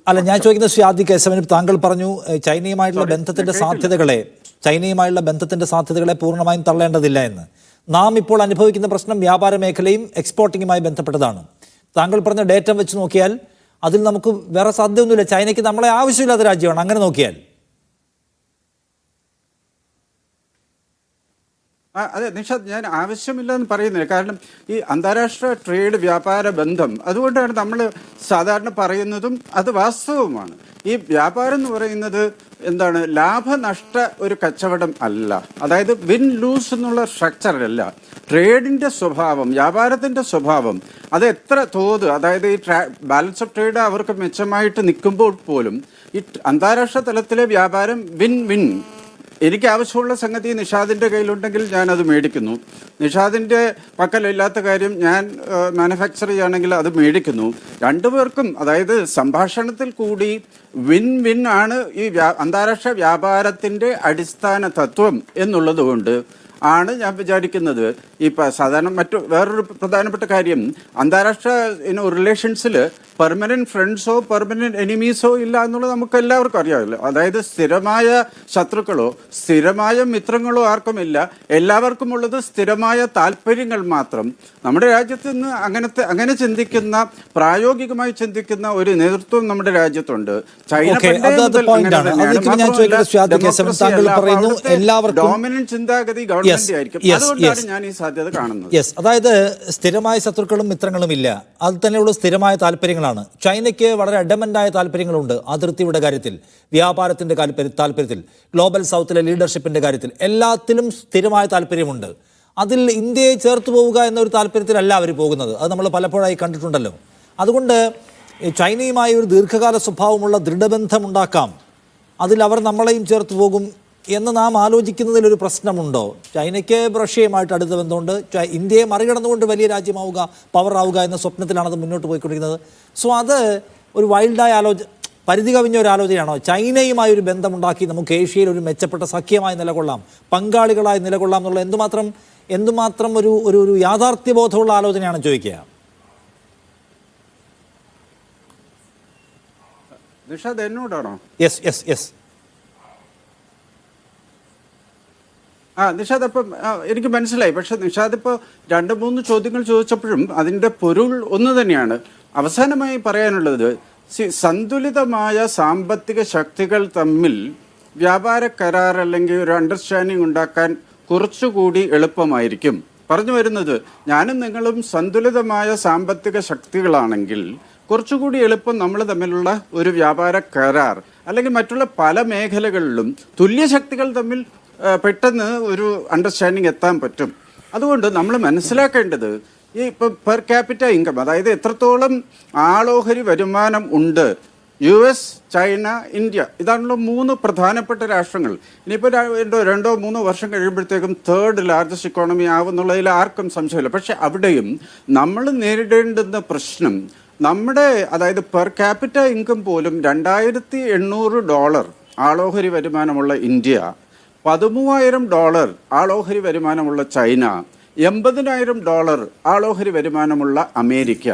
അല്ല, ഞാൻ ചോദിക്കുന്ന ശ്രീ ആദിക് കേശവൻ, താങ്കൾ പറഞ്ഞു ചൈനയുമായിട്ടുള്ള ബന്ധത്തിന്റെ സാധ്യതകളെ പൂർണ്ണമായും തള്ളേണ്ടതില്ല എന്ന്. നാം ഇപ്പോൾ അനുഭവിക്കുന്ന പ്രശ്നം വ്യാപാര മേഖലയും എക്സ്പോർട്ടിങ്ങുമായി ബന്ധപ്പെട്ടതാണ്. താങ്കൾ പറഞ്ഞ ഡേറ്റ വെച്ച് നോക്കിയാൽ അതിൽ നമുക്ക് വേറെ സാധ്യതയൊന്നുമില്ല. ചൈനയ്ക്ക് നമ്മളെ ആവശ്യമില്ലാത്ത രാജ്യമാണ് അങ്ങനെ നോക്കിയാൽ. അതെ നിഷാദ്, ഞാൻ ആവശ്യമില്ല എന്ന് പറയുന്നില്ല. കാരണം ഈ അന്താരാഷ്ട്ര ട്രേഡ് വ്യാപാര ബന്ധം, അതുകൊണ്ടാണ് നമ്മൾ സാധാരണ പറയുന്നതും അത് വാസ്തവമാണ്. ഈ വ്യാപാരം എന്ന് പറയുന്നത് ലാഭനഷ്ട ഒരു കച്ചവടം അല്ല. അതായത് വിൻ ലൂസ് എന്നുള്ള സ്ട്രക്ചറല്ല. ട്രേഡിൻ്റെ സ്വഭാവം, വ്യാപാരത്തിൻ്റെ സ്വഭാവം അത് എത്ര തോത്, അതായത് ഈ ബാലൻസ് ഓഫ് ട്രേഡ് അവർക്ക് മെച്ചമായിട്ട് നിൽക്കുമ്പോൾ പോലും ഈ അന്താരാഷ്ട്ര തലത്തിലെ വ്യാപാരം വിൻ വിൻ. എനിക്ക് ആവശ്യമുള്ള സംഗതി നിഷാദിൻ്റെ കയ്യിലുണ്ടെങ്കിൽ ഞാനത് മേടിക്കുന്നു. നിഷാദിൻ്റെ പക്കലില്ലാത്ത കാര്യം ഞാൻ മാനുഫാക്ചർ ചെയ്യുകയാണെങ്കിൽ അത് മേടിക്കുന്നു. രണ്ടുപേർക്കും അതായത് സംഭാഷണത്തിൽ കൂടി വിൻ വിൻ ആണ് ഈ അന്താരാഷ്ട്ര വ്യാപാരത്തിൻ്റെ അടിസ്ഥാന തത്വം എന്നുള്ളത് കൊണ്ട് ആണ് ഞാൻ വിചാരിക്കുന്നത്. ഇപ്പം സാധാരണ വേറൊരു പ്രധാനപ്പെട്ട കാര്യം, അന്താരാഷ്ട്ര റിലേഷൻസിൽ പെർമനന്റ് ഫ്രണ്ട്സോ പെർമനന്റ് എനിമീസോ ഇല്ല എന്നുള്ളത് നമുക്ക് എല്ലാവർക്കും അറിയാമല്ലോ. അതായത് സ്ഥിരമായ ശത്രുക്കളോ സ്ഥിരമായ മിത്രങ്ങളോ ആർക്കുമില്ല. എല്ലാവർക്കും ഉള്ളത് സ്ഥിരമായ താല്പര്യങ്ങൾ മാത്രം. നമ്മുടെ രാജ്യത്ത് നിന്ന് അങ്ങനെ ചിന്തിക്കുന്ന, പ്രായോഗികമായി ചിന്തിക്കുന്ന ഒരു നേതൃത്വം നമ്മുടെ രാജ്യത്തുണ്ട്. ചൈന ഡോമിനന്റ് ചിന്താഗതി ഗവൺമെന്റ് ആയിരിക്കും. അതുകൊണ്ടാണ് ഞാൻ ഈ സാധ്യത കാണുന്നത്. അതായത് സ്ഥിരമായ ശത്രുക്കളും മിത്രങ്ങളും ഇല്ല, അത് തന്നെയുള്ള സ്ഥിരമായ താല്പര്യങ്ങളാണ്. ചൈനയ്ക്ക് വളരെ അഡമന്റായ താല്പര്യങ്ങളുണ്ട് അതിർത്തിയുടെ കാര്യത്തിൽ, വ്യാപാരത്തിന്റെ താല്പര്യത്തിൽ, ഗ്ലോബൽ സൗത്തിലെ ലീഡർഷിപ്പിന്റെ കാര്യത്തിൽ, എല്ലാത്തിലും സ്ഥിരമായ താല്പര്യമുണ്ട്. അതിൽ ഇന്ത്യയെ ചേർത്ത് പോവുക എന്നൊരു താല്പര്യത്തിലല്ല അവർ പോകുന്നത്. അത് നമ്മൾ പലപ്പോഴായി കണ്ടിട്ടുണ്ടല്ലോ. അതുകൊണ്ട് ചൈനയുമായി ഒരു ദീർഘകാല സ്വഭാവമുള്ള ദൃഢബന്ധമുണ്ടാക്കാം, അതിൽ അവർ നമ്മളെയും ചേർത്ത് പോകും എന്ന് നാം ആലോചിക്കുന്നതിലൊരു പ്രശ്നമുണ്ടോ? ചൈനയ്ക്ക് റഷ്യയുമായിട്ട് അടുത്ത ബന്ധമുണ്ട്. ഇന്ത്യയെ മറികടന്നുകൊണ്ട് വലിയ രാജ്യമാവുക, പവറാവുക എന്ന സ്വപ്നത്തിലാണ് അത് മുന്നോട്ട് പോയിക്കൊണ്ടിരിക്കുന്നത്. സോ അത് ഒരു വൈൽഡായ പരിധി കവിഞ്ഞ ഒരു ആലോചനയാണോ? ചൈനയുമായി ഒരു ബന്ധമുണ്ടാക്കി നമുക്ക് ഏഷ്യയിൽ ഒരു മെച്ചപ്പെട്ട സഖ്യമായി നിലകൊള്ളാം, പങ്കാളികളായി നിലകൊള്ളാം എന്നുള്ള എന്തുമാത്രം ഒരു യാഥാർത്ഥ്യബോധമുള്ള ആലോചനയാണ് ചോദിക്കുക. നിഷാദ് എന്നോടാണോ? യെസ്. നിഷാദ്, അപ്പം എനിക്ക് മനസ്സിലായി. പക്ഷെ നിഷാദ് ഇപ്പോൾ 2-3 ചോദ്യങ്ങൾ ചോദിച്ചപ്പോഴും അതിൻ്റെ പൊരുൾ ഒന്ന് തന്നെയാണ്. അവസാനമായി പറയാനുള്ളത്, സന്തുലിതമായ സാമ്പത്തിക ശക്തികൾ തമ്മിൽ വ്യാപാര കരാർ അല്ലെങ്കിൽ ഒരു അണ്ടർസ്റ്റാൻഡിങ് ഉണ്ടാക്കാൻ കുറച്ചുകൂടി എളുപ്പമായിരിക്കും. പറഞ്ഞു വരുന്നത്, ഞാനും നിങ്ങളും സന്തുലിതമായ സാമ്പത്തിക ശക്തികളാണെങ്കിൽ കുറച്ചുകൂടി എളുപ്പം നമ്മൾ തമ്മിലുള്ള ഒരു വ്യാപാര കരാർ അല്ലെങ്കിൽ മറ്റുള്ള പല മേഖലകളിലും തുല്യശക്തികൾ തമ്മിൽ പെട്ടെന്ന് ഒരു അണ്ടർസ്റ്റാൻഡിങ് എത്താൻ പറ്റും. അതുകൊണ്ട് നമ്മൾ മനസ്സിലാക്കേണ്ടത് ഈ പെർ ക്യാപിറ്റ ഇൻകം, അതായത് എത്രത്തോളം ആളോഹരി വരുമാനം ഉണ്ട് US, ചൈന, ഇന്ത്യ, ഇതാണല്ലോ 3 പ്രധാനപ്പെട്ട രാഷ്ട്രങ്ങൾ. ഇനിയിപ്പോൾ 2-3 വർഷം കഴിയുമ്പോഴത്തേക്കും 3rd ലാർജസ്റ്റ് ഇക്കോണമി ആവുന്നുള്ളതിൽ ആർക്കും സംശയമില്ല. പക്ഷെ അവിടെയും നമ്മൾ നേരിടേണ്ടുന്ന പ്രശ്നം, നമ്മുടെ അതായത് പെർ ക്യാപിറ്റ ഇൻകം പോലും $2,800 ആളോഹരി വരുമാനമുള്ള ഇന്ത്യ, $13,000 ആളോഹരി വരുമാനമുള്ള ചൈന, $80,000 ആളോഹരി വരുമാനമുള്ള അമേരിക്ക.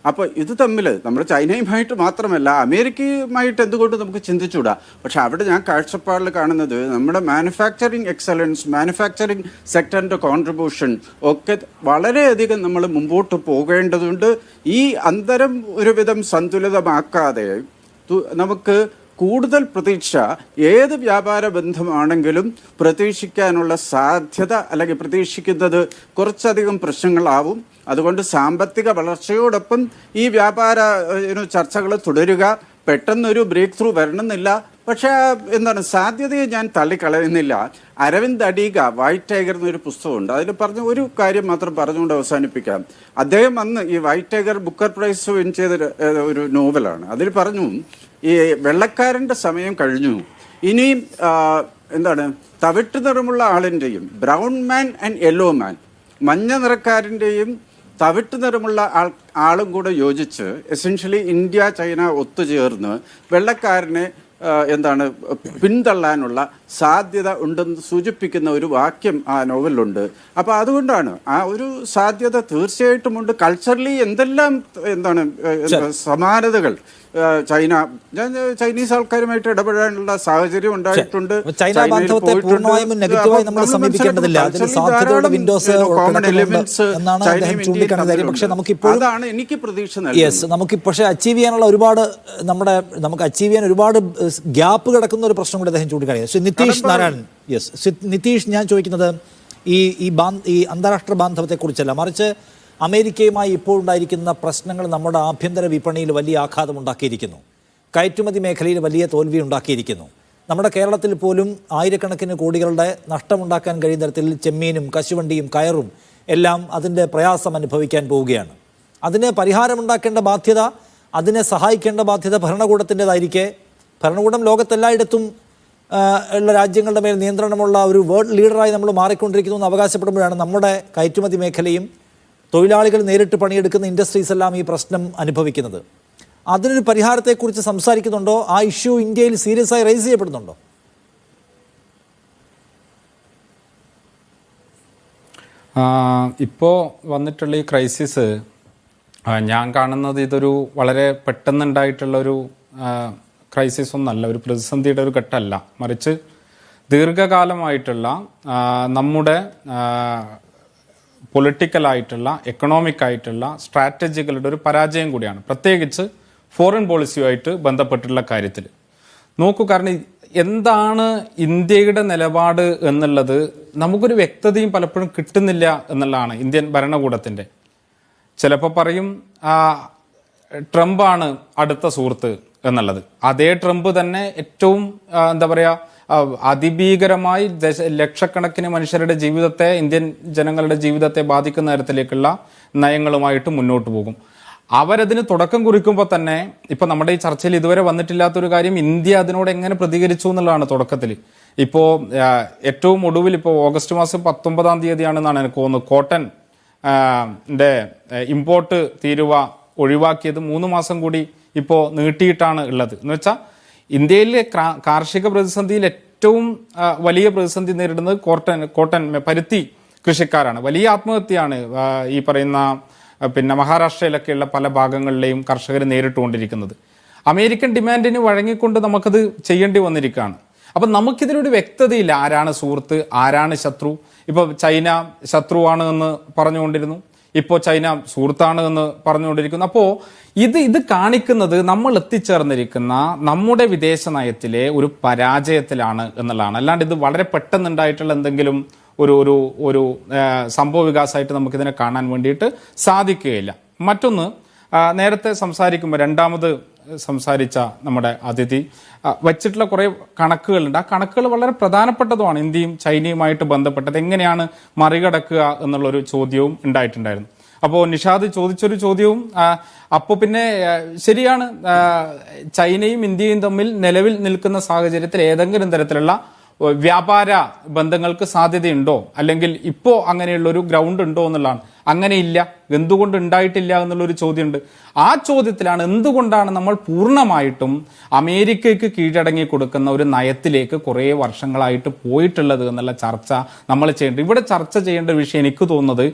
അപ്പോൾ ഇത് തമ്മിൽ നമ്മൾ ചൈനയുമായിട്ട് മാത്രമല്ല അമേരിക്കയുമായിട്ട് എന്തുകൊണ്ട് നമുക്ക് ചിന്തിച്ചുകൂടാ? പക്ഷെ അവിടെ ഞാൻ കാഴ്ചപ്പാടിൽ കാണുന്നത് നമ്മുടെ മാനുഫാക്ചറിങ് എക്സലൻസ്, മാനുഫാക്ചറിങ് സെക്ടറിൻ്റെ കോൺട്രിബ്യൂഷൻ ഒക്കെ വളരെയധികം നമ്മൾ മുമ്പോട്ട് പോകേണ്ടതുണ്ട്. ഈ അന്തരം ഒരുവിധം സന്തുലിതമാക്കാതെ നമുക്ക് കൂടുതൽ പ്രതീക്ഷ, ഏത് വ്യാപാര ബന്ധമാണെങ്കിലും പ്രതീക്ഷിക്കാനുള്ള സാധ്യത അല്ലെങ്കിൽ പ്രതീക്ഷിക്കുന്നത് കുറച്ചധികം പ്രശ്നങ്ങളാവും. അതുകൊണ്ട് സാമ്പത്തിക വളർച്ചയോടൊപ്പം ഈ വ്യാപാര ചർച്ചകൾ തുടരുക. പെട്ടെന്നൊരു ബ്രേക്ക് ത്രൂ വരണമെന്നില്ല, പക്ഷേ എന്താണ് സാധ്യതയെ ഞാൻ തള്ളിക്കളയുന്നില്ല. അരവിന്ദ് അഡീഗ വൈറ്റ് ടൈഗർ എന്നൊരു പുസ്തകമുണ്ട്, അതിൽ പറഞ്ഞ ഒരു കാര്യം മാത്രം പറഞ്ഞുകൊണ്ട് അവസാനിപ്പിക്കാം. അദ്ദേഹം അന്ന് ഈ white tiger Booker price win ചെയ്ത ഒരു നോവലാണ്. അതിൽ പറഞ്ഞു, ഈ വെള്ളക്കാരൻ്റെ സമയം കഴിഞ്ഞു, ഇനിയും എന്താണ് തവിട്ട് നിറമുള്ള ആളിൻ്റെയും ബ്രൗൺ മാൻ ആൻഡ് യെല്ലോ മാൻ, മഞ്ഞ നിറക്കാരൻ്റെയും തവിട്ട് നിറമുള്ള ആളും കൂടെ യോജിച്ച് എസെൻഷ്യലി ഇന്ത്യ ചൈന ഒത്തുചേർന്ന് വെള്ളക്കാരനെ എന്താണ് പിന്തള്ളാനുള്ള സാധ്യത ഉണ്ടെന്ന് സൂചിപ്പിക്കുന്ന ഒരു വാക്യം ആ നോവലിലുണ്ട്. അപ്പോൾ അതുകൊണ്ടാണ് ആ ഒരു സാധ്യത തീർച്ചയായിട്ടും ഉണ്ട്. കൾച്ചറലി എന്തെല്ലാം എന്താണ് സമാനതകൾ ഞാൻ ചൈനീസ് ആൾക്കാരുമായിട്ട് ഇടപെടാനുള്ള സാഹചര്യം ഉണ്ടായിട്ടുണ്ട്. ചൈന ബാന്ധവത്തെ പൂർണ്ണമായും നെഗറ്റീവായി നമ്മൾ സമീപിക്കേണ്ടതില്ല. അതിന് സാധ്യതയുടെ വിൻഡോസ് എന്നാണ് അദ്ദേഹം ചൂണ്ടിക്കാണുന്നത്. പക്ഷേ നമുക്കിപ്പോൾ അതാണ് എനിക്ക് പ്രതീക്ഷ. നമുക്ക് പക്ഷേ അച്ചീവ് ചെയ്യാനുള്ള ഒരുപാട് നമുക്ക് അച്ചീവ് ചെയ്യാൻ ഒരുപാട് ഗ്യാപ്പ് കിടക്കുന്ന ഒരു പ്രശ്നം കൂടി അദ്ദേഹം ചൂണ്ടിക്കാണിയത്. നിതീഷ് നാരായണൻ, നിതീഷ്, ഞാൻ ചോദിക്കുന്നത് ഈ അന്താരാഷ്ട്ര ബാന്ധവത്തെക്കുറിച്ചല്ല, മറിച്ച് അമേരിക്കയുമായി ഇപ്പോൾ ഉണ്ടായിരിക്കുന്ന പ്രശ്നങ്ങൾ നമ്മുടെ ആഭ്യന്തര വിപണിയിൽ വലിയ ആഘാതമുണ്ടാക്കിയിരിക്കുന്നു. കയറ്റുമതി മേഖലയിൽ വലിയ തോൽവി ഉണ്ടാക്കിയിരിക്കുന്നു. നമ്മുടെ കേരളത്തിൽ പോലും ആയിരക്കണക്കിന് കോടികളുടെ നഷ്ടമുണ്ടാക്കാൻ കഴിയുന്ന തരത്തിൽ ചെമ്മീനും കശുവണ്ടിയും കയറും എല്ലാം അതിൻ്റെ പ്രയാസം അനുഭവിക്കാൻ പോവുകയാണ്. അതിന് പരിഹാരമുണ്ടാക്കേണ്ട ബാധ്യത, അതിനെ സഹായിക്കേണ്ട ബാധ്യത ഭരണകൂടത്തിൻ്റെതായിരിക്കെ, ഭരണകൂടം ലോകത്തെല്ലായിടത്തും ഉള്ള രാജ്യങ്ങളുടെ മേൽ നിയന്ത്രണമുള്ള ഒരു വേൾഡ് ലീഡറായി നമ്മൾ മാറിക്കൊണ്ടിരിക്കുന്നു എന്ന് അവകാശപ്പെടുമ്പോഴാണ് നമ്മുടെ കയറ്റുമതി മേഖലയും തൊഴിലാളികൾ നേരിട്ട് പണിയെടുക്കുന്ന ഇൻഡസ്ട്രീസ് എല്ലാം ഈ പ്രശ്നം അനുഭവിക്കുന്നത്. അതിനൊരു പരിഹാരത്തെക്കുറിച്ച് സംസാരിക്കുന്നുണ്ടോ? ആ ഇഷ്യൂ ഇന്ത്യയിൽ സീരിയസ് ആയി റൈസ് ചെയ്യപ്പെടുന്നുണ്ടോ? ഇപ്പോൾ വന്നിട്ടുള്ള ഈ ക്രൈസിസ് ഞാൻ കാണുന്നത് ഇതൊരു വളരെ പെട്ടെന്നുണ്ടായിട്ടുള്ളൊരു ക്രൈസിസ് ഒന്നല്ല, ഒരു പ്രതിസന്ധിയുടെ ഒരു ഘട്ടമല്ല, മറിച്ച് ദീർഘകാലമായിട്ടുള്ള നമ്മുടെ പൊളിറ്റിക്കലായിട്ടുള്ള എക്കണോമിക് ആയിട്ടുള്ള സ്ട്രാറ്റജികളുടെ ഒരു പരാജയം കൂടിയാണ്, പ്രത്യേകിച്ച് ഫോറിൻ പോളിസിയുമായിട്ട് ബന്ധപ്പെട്ടുള്ള കാര്യത്തിൽ. നോക്കൂ, കാരണം എന്താണ് ഇന്ത്യയുടെ നിലപാട് എന്നുള്ളത് നമുക്കൊരു വ്യക്തതയും പലപ്പോഴും കിട്ടുന്നില്ല എന്നുള്ളതാണ് ഇന്ത്യൻ ഭരണകൂടത്തിൻ്റെ. ചിലപ്പോൾ പറയും ട്രംപാണ് അടുത്ത സുഹൃത്ത് എന്നുള്ളത്. അതേ ട്രംപ് തന്നെ ഏറ്റവും എന്താ പറയുക അതിഭീകരമായി ലക്ഷക്കണക്കിന് മനുഷ്യരുടെ ജീവിതത്തെ, ഇന്ത്യൻ ജനങ്ങളുടെ ജീവിതത്തെ ബാധിക്കുന്ന തരത്തിലേക്കുള്ള നയങ്ങളുമായിട്ട് മുന്നോട്ട് പോകും. അവരതിന് തുടക്കം കുറിക്കുമ്പോൾ തന്നെ ഇപ്പോൾ നമ്മുടെ ഈ ചർച്ചയിൽ ഇതുവരെ വന്നിട്ടില്ലാത്തൊരു കാര്യം, ഇന്ത്യ അതിനോട് എങ്ങനെ പ്രതികരിച്ചു എന്നുള്ളതാണ് തുടക്കത്തിൽ. ഇപ്പോൾ ഏറ്റവും ഒടുവിൽ ഇപ്പോൾ ഓഗസ്റ്റ് മാസം 19-ാം തീയതിയാണെന്നാണ് എനിക്ക് തോന്നുന്നത് കോട്ടൺ ഇമ്പോർട്ട് തീരുവ ഒഴിവാക്കിയത് 3 മാസം കൂടി ഇപ്പോൾ നീട്ടിയിട്ടാണ് ഉള്ളത്. എന്ന് വെച്ചാൽ ഇന്ത്യയിലെ കാർഷിക പ്രതിസന്ധിയിൽ ഏറ്റവും വലിയ പ്രതിസന്ധി നേരിടുന്നത് കോട്ടൺ പരുത്തി കൃഷിക്കാരാണ്. വലിയ ആത്മഹത്യയാണ് ഈ പറയുന്ന മഹാരാഷ്ട്രയിലൊക്കെയുള്ള പല ഭാഗങ്ങളിലെയും കർഷകർ നേരിട്ടുകൊണ്ടിരിക്കുന്നത്. അമേരിക്കൻ ഡിമാൻഡിന് വഴങ്ങിക്കൊണ്ട് നമുക്കത് ചെയ്യേണ്ടി വന്നിരിക്കുകയാണ്. അപ്പം നമുക്കിതിലൊരു വ്യക്തതയില്ല, ആരാണ് സുഹൃത്ത്, ആരാണ് ശത്രു. ഇപ്പോൾ ചൈന ശത്രുവാണ് എന്ന് പറഞ്ഞുകൊണ്ടിരുന്നു, ഇപ്പോൾ ചൈന സുഹൃത്താണ് എന്ന് പറഞ്ഞുകൊണ്ടിരിക്കുന്നു. അപ്പോൾ ഇത് കാണിക്കുന്നത് നമ്മൾ എത്തിച്ചേർന്നിരിക്കുന്ന നമ്മുടെ വിദേശ നയത്തിലെ ഒരു പരാജയത്തിലാണ് എന്നുള്ളതാണ്. അല്ലാണ്ട് ഇത് വളരെ പെട്ടെന്നുണ്ടായിട്ടുള്ള എന്തെങ്കിലും ഒരു സംഭവ വികാസമായിട്ട് നമുക്കിതിനെ കാണാൻ വേണ്ടിയിട്ട് സാധിക്കുകയില്ല. മറ്റൊന്ന്, നേരത്തെ സംസാരിക്കുമ്പോൾ രണ്ടാമത് സംസാരിച്ച നമ്മുടെ അതിഥി വച്ചിട്ടുള്ള കുറേ കണക്കുകളുണ്ട്. ആ കണക്കുകൾ വളരെ പ്രധാനപ്പെട്ടതുമാണ്. ഇന്ത്യയും ചൈനയുമായിട്ട് ബന്ധപ്പെട്ടത് എങ്ങനെയാണ് മറികടക്കുക എന്നുള്ളൊരു ചോദ്യവും ഉണ്ടായിട്ടുണ്ടായിരുന്നു. അപ്പോൾ നിഷാദ് ചോദിച്ചൊരു ചോദ്യവും അപ്പോൾ പിന്നെ ശരിയാണ്, ചൈനയും ഇന്ത്യയും തമ്മിൽ നിലവിൽ നിൽക്കുന്ന സാഹചര്യത്തിൽ ഏതെങ്കിലും തരത്തിലുള്ള വ്യാപാര ബന്ധങ്ങൾക്ക് സാധ്യതയുണ്ടോ, അല്ലെങ്കിൽ ഇപ്പോൾ അങ്ങനെയുള്ളൊരു ഗ്രൗണ്ട് ഉണ്ടോ എന്നുള്ളതാണ്. അങ്ങനെയില്ല, എന്തുകൊണ്ട് ഉണ്ടായിട്ടില്ല എന്നുള്ളൊരു ചോദ്യമുണ്ട്. ആ ചോദ്യത്തിലാണ് എന്തുകൊണ്ടാണ് നമ്മൾ പൂർണ്ണമായിട്ടും അമേരിക്കയ്ക്ക് കീഴടങ്ങി കൊടുക്കുന്ന ഒരു നയത്തിലേക്ക് കുറേ വർഷങ്ങളായിട്ട് പോയിട്ടുള്ളത് എന്നുള്ള ചർച്ച നമ്മൾ ചെയ്യേണ്ടത്. ഇവിടെ ചർച്ച ചെയ്യേണ്ട വിഷയം എനിക്ക് തോന്നുന്നത്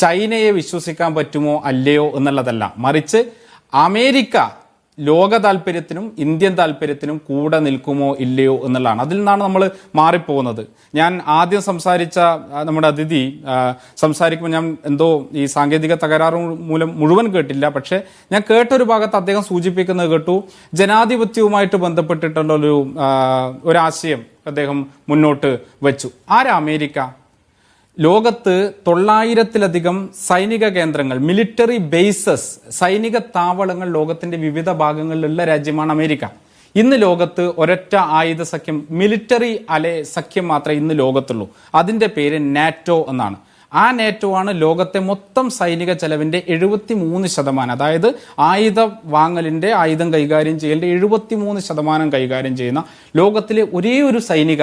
ചൈനയെ വിശ്വസിക്കാൻ പറ്റുമോ അല്ലയോ എന്നുള്ളതല്ല, മറിച്ച് അമേരിക്ക ലോക താല്പര്യത്തിനും ഇന്ത്യൻ താല്പര്യത്തിനും കൂടെ നിൽക്കുമോ ഇല്ലയോ എന്നുള്ളതാണ്. അതിൽ നിന്നാണ് നമ്മൾ മാറിപ്പോകുന്നത്. ഞാൻ ആദ്യം സംസാരിച്ച നമ്മുടെ അതിഥി സംസാരിക്കുമ്പോൾ ഞാൻ എന്തോ ഈ സാങ്കേതിക തകരാറ് മൂലം മുഴുവൻ കേട്ടില്ല. പക്ഷേ ഞാൻ കേട്ടൊരു ഭാഗത്ത് അദ്ദേഹം സൂചിപ്പിക്കുന്നത് കേട്ടു, ജനാധിപത്യവുമായിട്ട് ബന്ധപ്പെട്ടിട്ടുള്ള ഒരാശയം അദ്ദേഹം മുന്നോട്ട് വെച്ചു. ആരാ അമേരിക്ക? ലോകത്ത് 900-ലധികം സൈനിക കേന്ദ്രങ്ങൾ, മിലിറ്ററി ബേസസ്, സൈനിക താവളങ്ങൾ ലോകത്തിന്റെ വിവിധ ഭാഗങ്ങളിലുള്ള രാജ്യമാണ് അമേരിക്ക. ഇന്ന് ലോകത്ത് ഒരൊറ്റ ആയുധ സഖ്യം, മിലിറ്ററി സഖ്യം മാത്രമേ ഇന്ന് ലോകത്തുള്ളൂ. അതിന്റെ പേര് നാറ്റോ എന്നാണ്. ആ നാറ്റോ ആണ് ലോകത്തെ മൊത്തം സൈനിക ചെലവിന്റെ 73%, അതായത് ആയുധം വാങ്ങലിന്റെ, ആയുധം കൈകാര്യം ചെയ്യലിന്റെ 73% കൈകാര്യം ചെയ്യുന്ന ലോകത്തിലെ ഒരേ ഒരു സൈനിക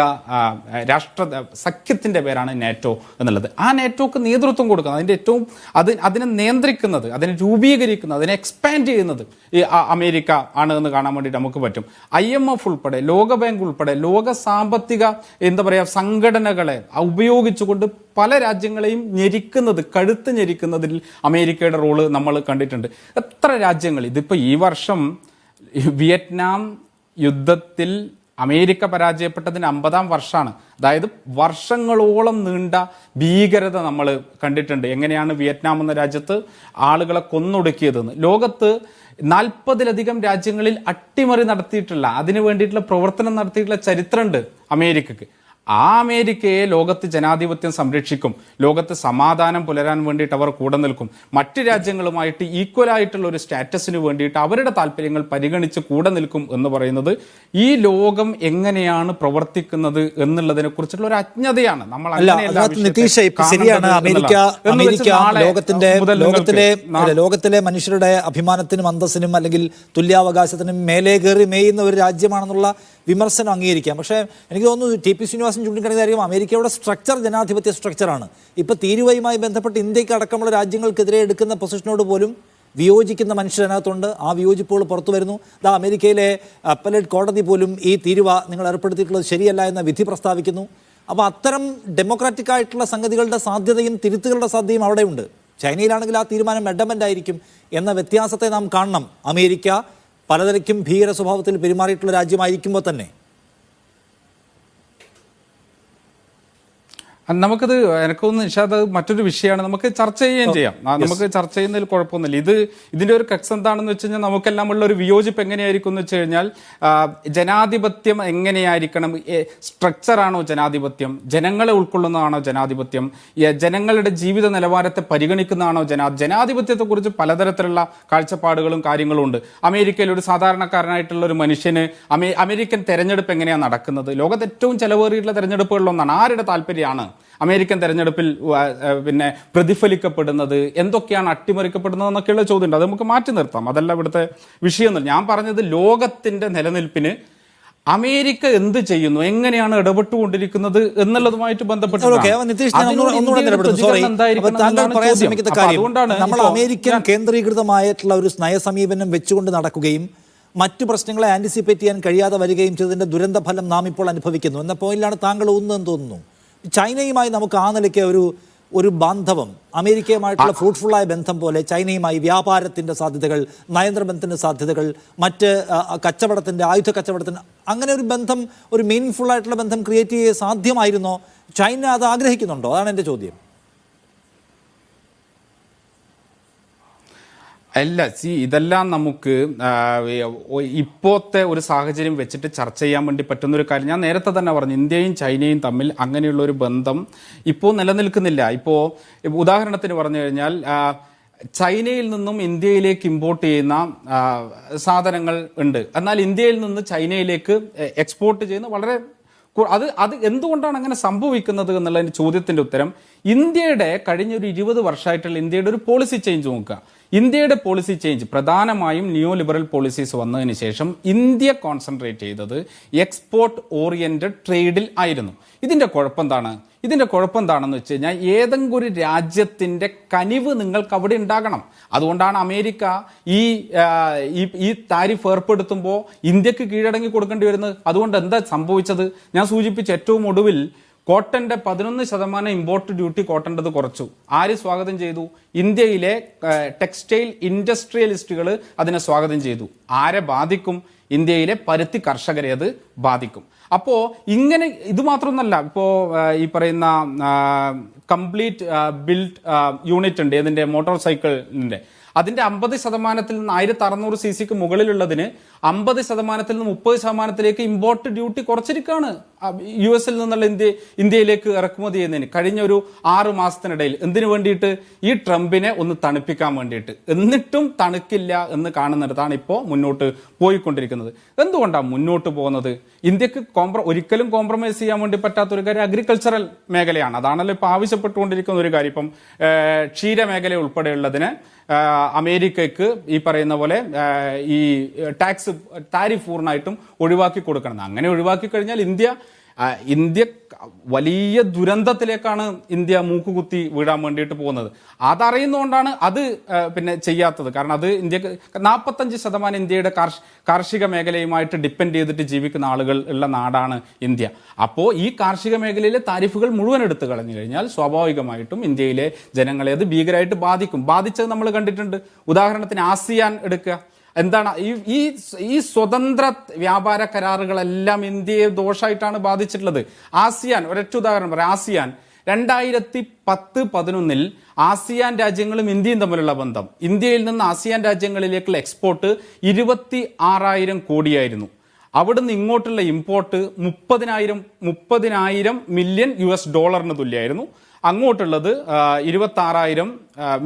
സഖ്യത്തിന്റെ പേരാണ് നാറ്റോ എന്നുള്ളത്. ആ നാറ്റോക്ക് നേതൃത്വം കൊടുക്കുന്നത്, അതിന്റെ ഏറ്റവും അതിനെ നിയന്ത്രിക്കുന്നത്, അതിനെ രൂപീകരിക്കുന്നത്, അതിനെ എക്സ്പാൻഡ് ചെയ്യുന്നത് ഈ അമേരിക്ക ആണ് എന്ന് കാണാൻ വേണ്ടിയിട്ട് നമുക്ക് പറ്റും. IMF ഉൾപ്പെടെ, ലോകബാങ്ക് ഉൾപ്പെടെ ലോക സാമ്പത്തിക സംഘടനകളെ ഉപയോഗിച്ചുകൊണ്ട് പല രാജ്യങ്ങളെയും കഴുത്ത് ഞെരിക്കുന്നതിൽ അമേരിക്കയുടെ റോള് നമ്മൾ കണ്ടിട്ടുണ്ട്. എത്ര രാജ്യങ്ങൾ, ഇതിപ്പോൾ ഈ വർഷം വിയറ്റ്നാം യുദ്ധത്തിൽ അമേരിക്ക പരാജയപ്പെട്ടതിന് 50-ാം വർഷമാണ്. അതായത് വർഷങ്ങളോളം നീണ്ട ഭീകരത നമ്മൾ കണ്ടിട്ടുണ്ട്. എങ്ങനെയാണ് വിയറ്റ്നാം എന്ന രാജ്യത്ത് ആളുകളെ കൊന്നൊടുക്കിയതെന്ന്. ലോകത്ത് 40-ലധികം രാജ്യങ്ങളിൽ അട്ടിമറി നടത്തിയിട്ടുള്ള, അതിനു വേണ്ടിയിട്ടുള്ള പ്രവർത്തനം നടത്തിയിട്ടുള്ള ചരിത്രമുണ്ട് അമേരിക്കക്ക്. ആ അമേരിക്കയെ ലോകത്ത് ജനാധിപത്യം സംരക്ഷിക്കും, ലോകത്ത് സമാധാനം പുലരാൻ വേണ്ടിയിട്ട് അവർ കൂടെ നിൽക്കും, മറ്റ് രാജ്യങ്ങളുമായിട്ട് ഈക്വലായിട്ടുള്ള ഒരു സ്റ്റാറ്റസിന് വേണ്ടിയിട്ട് അവരുടെ താല്പര്യങ്ങൾ പരിഗണിച്ച് കൂടെ നിൽക്കും എന്ന് പറയുന്നത് ഈ ലോകം എങ്ങനെയാണ് പ്രവർത്തിക്കുന്നത് എന്നുള്ളതിനെ കുറിച്ചുള്ള ഒരു അജ്ഞതയാണ്. നമ്മൾ ശരിയാണ്. ലോകത്തിലെ മനുഷ്യരുടെ അഭിമാനത്തിനും അന്തസ്സിനും അല്ലെങ്കിൽ തുല്യാവകാശത്തിനും മേലെ കയറി മേയുന്ന ഒരു രാജ്യമാണെന്നുള്ള വിമർശനം അംഗീകരിക്കാം. പക്ഷേ എനിക്ക് തോന്നുന്നു TP ശ്രീനിവാസൻ ചൂണ്ടിക്കാണിക്കുന്ന കാര്യം അമേരിക്കയുടെ സ്ട്രക്ചർ ജനാധിപത്യ സ്ട്രക്ചറാണ്. ഇപ്പോൾ തീരുവയുമായി ബന്ധപ്പെട്ട് ഇന്ത്യക്ക് അടക്കമുള്ള രാജ്യങ്ങൾക്കെതിരെ എടുക്കുന്ന പൊസിഷനോട് പോലും വിയോജിക്കുന്ന മനുഷ്യരതിനകത്തുണ്ട്. ആ വിയോജിപ്പുകൾ പുറത്തു വരുന്നു. അമേരിക്കയിലെ അപ്പലേറ്റ് കോടതി പോലും ഈ തീരുവ നിങ്ങൾ ഏർപ്പെടുത്തിയിട്ടുള്ളത് ശരിയല്ല എന്ന വിധി പ്രസ്താവിക്കുന്നു. അപ്പോൾ അത്തരം ഡെമോക്രാറ്റിക് ആയിട്ടുള്ള സംഗതികളുടെ സാധ്യതയും തിരുത്തുകളുടെ സാധ്യതയും അവിടെയുണ്ട്. ചൈനയിലാണെങ്കിൽ ആ തീരുമാനം അഡമൻ്റ് ആയിരിക്കും എന്ന വ്യത്യാസത്തെ നാം കാണണം. അമേരിക്ക പലതരക്കും ഭീകര സ്വഭാവത്തിൽ പെരുമാറിയിട്ടുള്ള രാജ്യമായിരിക്കുമ്പോൾ തന്നെ നമുക്കത് എനിക്കൊന്ന് നിഷാദ് മറ്റൊരു വിഷയമാണ്, നമുക്ക് ചർച്ച ചെയ്യുകയും ചെയ്യാം. നമുക്ക് ചർച്ച ചെയ്യുന്നതിൽ കുഴപ്പമൊന്നുമില്ല. ഇതിന്റെ ഒരു കക്സ് എന്താണെന്ന് വെച്ച് കഴിഞ്ഞാൽ നമുക്കെല്ലാം ഉള്ള ഒരു വിയോജിപ്പ് എങ്ങനെയായിരിക്കും എന്ന് വെച്ച് കഴിഞ്ഞാൽ, ജനാധിപത്യം എങ്ങനെയായിരിക്കണം? സ്ട്രക്ചറാണോ ജനാധിപത്യം? ജനങ്ങളെ ഉൾക്കൊള്ളുന്നതാണോ ജനാധിപത്യം? ജനങ്ങളുടെ ജീവിത നിലവാരത്തെ പരിഗണിക്കുന്നതാണോ ജനാധിപത്യത്തെക്കുറിച്ച് പലതരത്തിലുള്ള കാഴ്ചപ്പാടുകളും കാര്യങ്ങളും ഉണ്ട്. അമേരിക്കയിൽ ഒരു സാധാരണക്കാരനായിട്ടുള്ള ഒരു മനുഷ്യന് അമേരിക്കൻ തെരഞ്ഞെടുപ്പ് എങ്ങനെയാണ് നടക്കുന്നത്? ലോകത്ത് ഏറ്റവും ചെലവേറിയിട്ടുള്ള തെരഞ്ഞെടുപ്പുകളിലൊന്നാണ്. ആരുടെ താല്പര്യമാണ് അമേരിക്കൻ തെരഞ്ഞെടുപ്പിൽ പിന്നെ പ്രതിഫലിക്കപ്പെടുന്നത്? എന്തൊക്കെയാണ് അട്ടിമറിക്കപ്പെടുന്നത് എന്നൊക്കെയുള്ള ചോദ്യമുണ്ട്. അത് നമുക്ക് മാറ്റി നിർത്താം, അതല്ല ഇവിടുത്തെ വിഷയമൊന്നുമില്ല. ഞാൻ പറഞ്ഞത് ലോകത്തിന്റെ നിലനിൽപ്പിന് അമേരിക്ക എന്ത് ചെയ്യുന്നു, എങ്ങനെയാണ് ഇടപെട്ടുകൊണ്ടിരിക്കുന്നത് എന്നുള്ളതുമായിട്ട് ബന്ധപ്പെട്ട് നമ്മൾ അമേരിക്കൻ കേന്ദ്രീകൃതമായിട്ടുള്ള ഒരു നയസമീപനം വെച്ചുകൊണ്ട് നടക്കുകയും മറ്റു പ്രശ്നങ്ങളെ ആന്റിസിപ്പേറ്റ് ചെയ്യാൻ കഴിയാതെ വരികയും ചെയ്തതിന്റെ ദുരന്ത ഫലം നാം ഇപ്പോൾ അനുഭവിക്കുന്നു എന്ന പോയിന്റിലാണ് താങ്കൾ ഊന്നുന്നതെന്ന് തോന്നുന്നു. ചൈനയുമായി നമുക്ക് ആ നിലയ്ക്ക് ഒരു ബാന്ധവം, അമേരിക്കയുമായിട്ടുള്ള ഫ്രൂട്ട്ഫുള്ളായ ബന്ധം പോലെ ചൈനയുമായി വ്യാപാരത്തിൻ്റെ സാധ്യതകൾ, നയതന്ത്രബന്ധത്തിൻ്റെ സാധ്യതകൾ, മറ്റ് കച്ചവടത്തിൻ്റെ, ആയുധ കച്ചവടത്തിൻ്റെ, അങ്ങനെ ഒരു ബന്ധം, ഒരു മീനിങ്ഫുള്ളായിട്ടുള്ള ബന്ധം ക്രിയേറ്റ് ചെയ്യാൻ സാധ്യമായിരുന്നോ? ചൈന അത് ആഗ്രഹിക്കുന്നുണ്ടോ? അതാണ് എൻ്റെ ചോദ്യം. അല്ല, ഇതെല്ലാം നമുക്ക് ഇപ്പോഴത്തെ ഒരു സാഹചര്യം വെച്ചിട്ട് ചർച്ച ചെയ്യാൻ വേണ്ടി പറ്റുന്നൊരു കാര്യം. ഞാൻ നേരത്തെ തന്നെ പറഞ്ഞു, ഇന്ത്യയും ചൈനയും തമ്മിൽ അങ്ങനെയുള്ള ഒരു ബന്ധം ഇപ്പോൾ നിലനിൽക്കുന്നില്ല. ഇപ്പോൾ ഉദാഹരണത്തിന് പറഞ്ഞു കഴിഞ്ഞാൽ, ചൈനയിൽ നിന്നും ഇന്ത്യയിലേക്ക് ഇമ്പോർട്ട് ചെയ്യുന്ന സാധനങ്ങൾ ഉണ്ട്, എന്നാൽ ഇന്ത്യയിൽ നിന്ന് ചൈനയിലേക്ക് എക്സ്പോർട്ട് ചെയ്യുന്ന വളരെ അത് എന്തുകൊണ്ടാണ് അങ്ങനെ സംഭവിക്കുന്നത് എന്നുള്ളതിൻ്റെ ചോദ്യത്തിൻ്റെ ഉത്തരം ഇന്ത്യയുടെ കഴിഞ്ഞൊരു 20 വർഷമായിട്ടുള്ള ഇന്ത്യയുടെ ഒരു പോളിസി ചേഞ്ച് നോക്കുക. ഇന്ത്യയുടെ പോളിസി ചേഞ്ച് പ്രധാനമായും നിയോ ലിബറൽ പോളിസീസ് വന്നതിന് ശേഷം ഇന്ത്യ കോൺസെൻട്രേറ്റ് ചെയ്തത് എക്സ്പോർട്ട് ഓറിയന്റഡ് ട്രേഡിൽ ആയിരുന്നു. ഇതിൻ്റെ കുഴപ്പമെന്താണെന്ന് വെച്ച് കഴിഞ്ഞാൽ ഏതെങ്കിലും ഒരു രാജ്യത്തിൻ്റെ കനിവ് നിങ്ങൾക്ക് അവിടെ ഉണ്ടാകണം. അതുകൊണ്ടാണ് അമേരിക്ക ഈ താരിഫ് ഏർപ്പെടുത്തുമ്പോൾ ഇന്ത്യക്ക് കീഴടങ്ങി കൊടുക്കേണ്ടി വരുന്നത്. അതുകൊണ്ട് എന്താ സംഭവിച്ചത്? ഞാൻ സൂചിപ്പിച്ച ഏറ്റവും ഒടുവിൽ കോട്ടന്റെ 11% ഇമ്പോർട്ട് ഡ്യൂട്ടി കോട്ടൻ്റെത് കുറച്ചു. ആര് സ്വാഗതം ചെയ്തു? ഇന്ത്യയിലെ ടെക്സ്റ്റൈൽ ഇൻഡസ്ട്രിയലിസ്റ്റുകൾ അതിനെ സ്വാഗതം ചെയ്തു. ആരെ ബാധിക്കും? ഇന്ത്യയിലെ പരുത്തി കർഷകരെ അത് ബാധിക്കും. അപ്പോൾ ഇങ്ങനെ ഇത് മാത്രമൊന്നല്ല, ഇപ്പോൾ ഈ പറയുന്ന കംപ്ലീറ്റ് ബിൽഡ് യൂണിറ്റ് ഉണ്ട് ഇതിൻ്റെ മോട്ടോർ സൈക്കിളിൻ്റെ, അതിൻ്റെ 50% നിന്ന് 1600 cc മുകളിലുള്ളതിന് 50% നിന്ന് 30% ഇമ്പോർട്ട് ഡ്യൂട്ടി കുറച്ചിരിക്കുകയാണ് US നിന്നുള്ള ഇന്ത്യയിലേക്ക് ഇറക്കുമതി ചെയ്യുന്നതിന് കഴിഞ്ഞ ഒരു 6 മാസത്തിനിടയിൽ. എന്തിനു വേണ്ടിയിട്ട്? ഈ ട്രംപിനെ ഒന്ന് തണുപ്പിക്കാൻ വേണ്ടിയിട്ട്. എന്നിട്ടും തണുക്കില്ല എന്ന് കാണുന്നിടത്താണ് ഇപ്പോൾ മുന്നോട്ട് പോയിക്കൊണ്ടിരിക്കുന്നത്. എന്തുകൊണ്ടാണ് മുന്നോട്ട് പോകുന്നത്? ഇന്ത്യക്ക് ഒരിക്കലും കോംപ്രമൈസ് ചെയ്യാൻ വേണ്ടി പറ്റാത്തൊരു കാര്യം അഗ്രികൾച്ചറൽ മേഖലയാണ്. അതാണല്ലോ ഇപ്പോൾ ആവശ്യപ്പെട്ടുകൊണ്ടിരിക്കുന്ന ഒരു കാര്യം. ഇപ്പം ക്ഷീരമേഖല ഉൾപ്പെടെയുള്ളതിന് അമേരിക്കയ്ക്ക് ഈ പറയുന്ന പോലെ ഈ താരിഫ് പൂർണ്ണമായിട്ടും ഒഴിവാക്കി കൊടുക്കണം. അങ്ങനെ ഒഴിവാക്കി കഴിഞ്ഞാൽ ഇന്ത്യ വലിയ ദുരന്തത്തിലേക്കാണ് ഇന്ത്യ മൂക്കുകുത്തി വീഴാൻ വേണ്ടിയിട്ട് പോകുന്നത്. അതറിയുന്നതുകൊണ്ടാണ് അത് പിന്നെ ചെയ്യാത്തത്. കാരണം അത് ഇന്ത്യക്ക് 45% ഇന്ത്യയുടെ കാർഷിക മേഖലയുമായിട്ട് ഡിപ്പെൻഡ് ചെയ്തിട്ട് ജീവിക്കുന്ന ആളുകൾ ഉള്ള നാടാണ് ഇന്ത്യ. അപ്പോൾ ഈ കാർഷിക മേഖലയിലെ താരിഫുകൾ മുഴുവൻ എടുത്തു കളഞ്ഞു കഴിഞ്ഞാൽ സ്വാഭാവികമായിട്ടും ഇന്ത്യയിലെ ജനങ്ങളെ അത് ഭീകരമായിട്ട് ബാധിക്കും. ബാധിച്ചത് നമ്മൾ കണ്ടിട്ടുണ്ട്. ഉദാഹരണത്തിന് ആസിയാൻ എടുക്കുക. എന്താണ് ഈ സ്വതന്ത്ര വ്യാപാര കരാറുകളെല്ലാം ഇന്ത്യയെ ദോഷമായിട്ടാണ് ബാധിച്ചിട്ടുള്ളത്. ആസിയാൻ ഒരൊറ്റ ഉദാഹരണം പറയാം. ആസിയാൻ 2010-11 ആസിയാൻ രാജ്യങ്ങളും ഇന്ത്യയും തമ്മിലുള്ള ബന്ധം, ഇന്ത്യയിൽ നിന്ന് ആസിയാൻ രാജ്യങ്ങളിലേക്കുള്ള എക്സ്പോർട്ട് 26,000 കോടിയായിരുന്നു. അവിടുന്ന് ഇങ്ങോട്ടുള്ള import 30,000 million $US തുല്യമായിരുന്നു. അങ്ങോട്ടുള്ളത് 26,000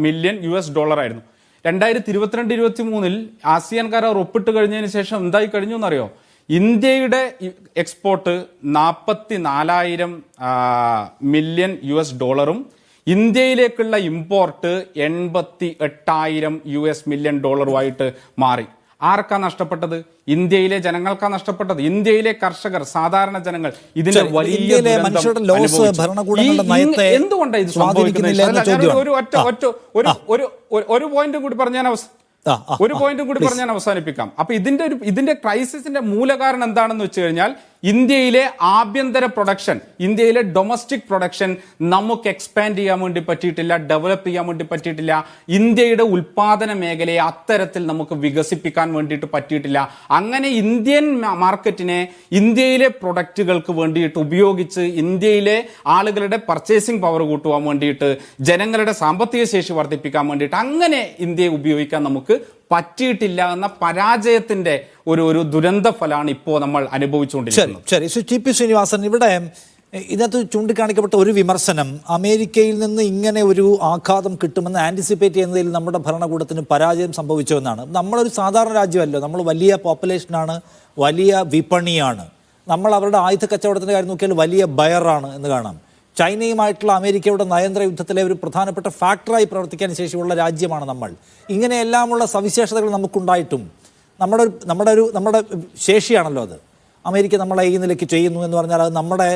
million $US ആയിരുന്നു. 2022-23 ആസിയാൻ കരാർ ഒപ്പിട്ട് കഴിഞ്ഞതിന് ശേഷം എന്തായി കഴിഞ്ഞു എന്നറിയോ? ഇന്ത്യയുടെ എക്സ്പോർട്ട് 44,000 മില്യൺ $, ഇന്ത്യയിലേക്കുള്ള ഇമ്പോർട്ട് 88,000 മില്യൺ $ആയിട്ട് മാറി. ആർക്കാ നഷ്ടപ്പെട്ടത്? ഇന്ത്യയിലെ ജനങ്ങൾക്കാ നഷ്ടപ്പെട്ടത്. ഇന്ത്യയിലെ കർഷകർ, സാധാരണ ജനങ്ങൾ ഇതിന്റെ വലിയ എന്തുകൊണ്ടാണ് ഇത് സംഭവിക്കുന്നത്? ഒരു പോയിന്റും കൂടി പറഞ്ഞാൽ അവസാനിപ്പിക്കാം. അപ്പൊ ഇതിന്റെ ക്രൈസിസിന്റെ മൂലകാരണം എന്താണെന്ന് വെച്ച് കഴിഞ്ഞാൽ ഇന്ത്യയിലെ ആഭ്യന്തര പ്രൊഡക്ഷൻ, ഇന്ത്യയിലെ ഡൊമസ്റ്റിക് പ്രൊഡക്ഷൻ നമുക്ക് എക്സ്പാൻഡ് ചെയ്യാൻ വേണ്ടി പറ്റിയിട്ടില്ല, ഡെവലപ്പ് ചെയ്യാൻ വേണ്ടി പറ്റിയിട്ടില്ല. ഇന്ത്യയുടെ ഉൽപാദന മേഖലയെ അത്തരത്തിൽ നമുക്ക് വികസിപ്പിക്കാൻ വേണ്ടിയിട്ട് പറ്റിയിട്ടില്ല. അങ്ങനെ ഇന്ത്യൻ മാർക്കറ്റിനെ ഇന്ത്യയിലെ പ്രൊഡക്റ്റുകൾക്ക് വേണ്ടിയിട്ട് ഉപയോഗിച്ച് ഇന്ത്യയിലെ ആളുകളുടെ പർച്ചേസിംഗ് പവർ കൂട്ടുവാൻ വേണ്ടിയിട്ട്, ജനങ്ങളുടെ സാമ്പത്തിക ശേഷി വർദ്ധിപ്പിക്കാൻ വേണ്ടിയിട്ട് അങ്ങനെ ഇന്ത്യയെ ഉപയോഗിക്കാൻ നമുക്ക് പറ്റിയിട്ടില്ല എന്ന പരാജയത്തിന്റെ ഒരു ദുരന്ത ഫലമാണ് ഇപ്പോൾ നമ്മൾ അനുഭവിച്ചുകൊണ്ടിരിക്കുന്നത്. ശരി, ടി പി ശ്രീനിവാസൻ, ഇവിടെ ഇതിനകത്ത് ചൂണ്ടിക്കാണിക്കപ്പെട്ട ഒരു വിമർശനം, അമേരിക്കയിൽ നിന്ന് ഇങ്ങനെ ഒരു ആഘാതം കിട്ടുമെന്ന് ആന്റിസിപ്പേറ്റ് ചെയ്യുന്നതിൽ നമ്മുടെ ഭരണകൂടത്തിന് പരാജയം സംഭവിച്ചു എന്നാണ്. നമ്മളൊരു സാധാരണ രാജ്യമല്ലോ, നമ്മൾ വലിയ പോപ്പുലേഷനാണ്, വലിയ വിപണിയാണ്, നമ്മൾ അവരുടെ ആയുധ കച്ചവടത്തിൻ്റെ കാര്യം നോക്കിയാൽ വലിയ ബയറാണ് എന്ന് കാണാം. ചൈനയുമായിട്ടുള്ള അമേരിക്കയുടെ നയതന്ത്ര യുദ്ധത്തിലെ ഒരു പ്രധാനപ്പെട്ട ഫാക്ടറായി പ്രവർത്തിക്കാൻ ശേഷിയുള്ള രാജ്യമാണ് നമ്മൾ. ഇങ്ങനെയെല്ലാമുള്ള സവിശേഷതകൾ നമുക്കുണ്ടായിട്ടും നമ്മുടെ ശേഷിയാണല്ലോ അത്. അമേരിക്ക നമ്മളെ ഈ നിലയ്ക്ക് ചെയ്യുന്നു എന്ന് പറഞ്ഞാൽ അത് നമ്മുടെ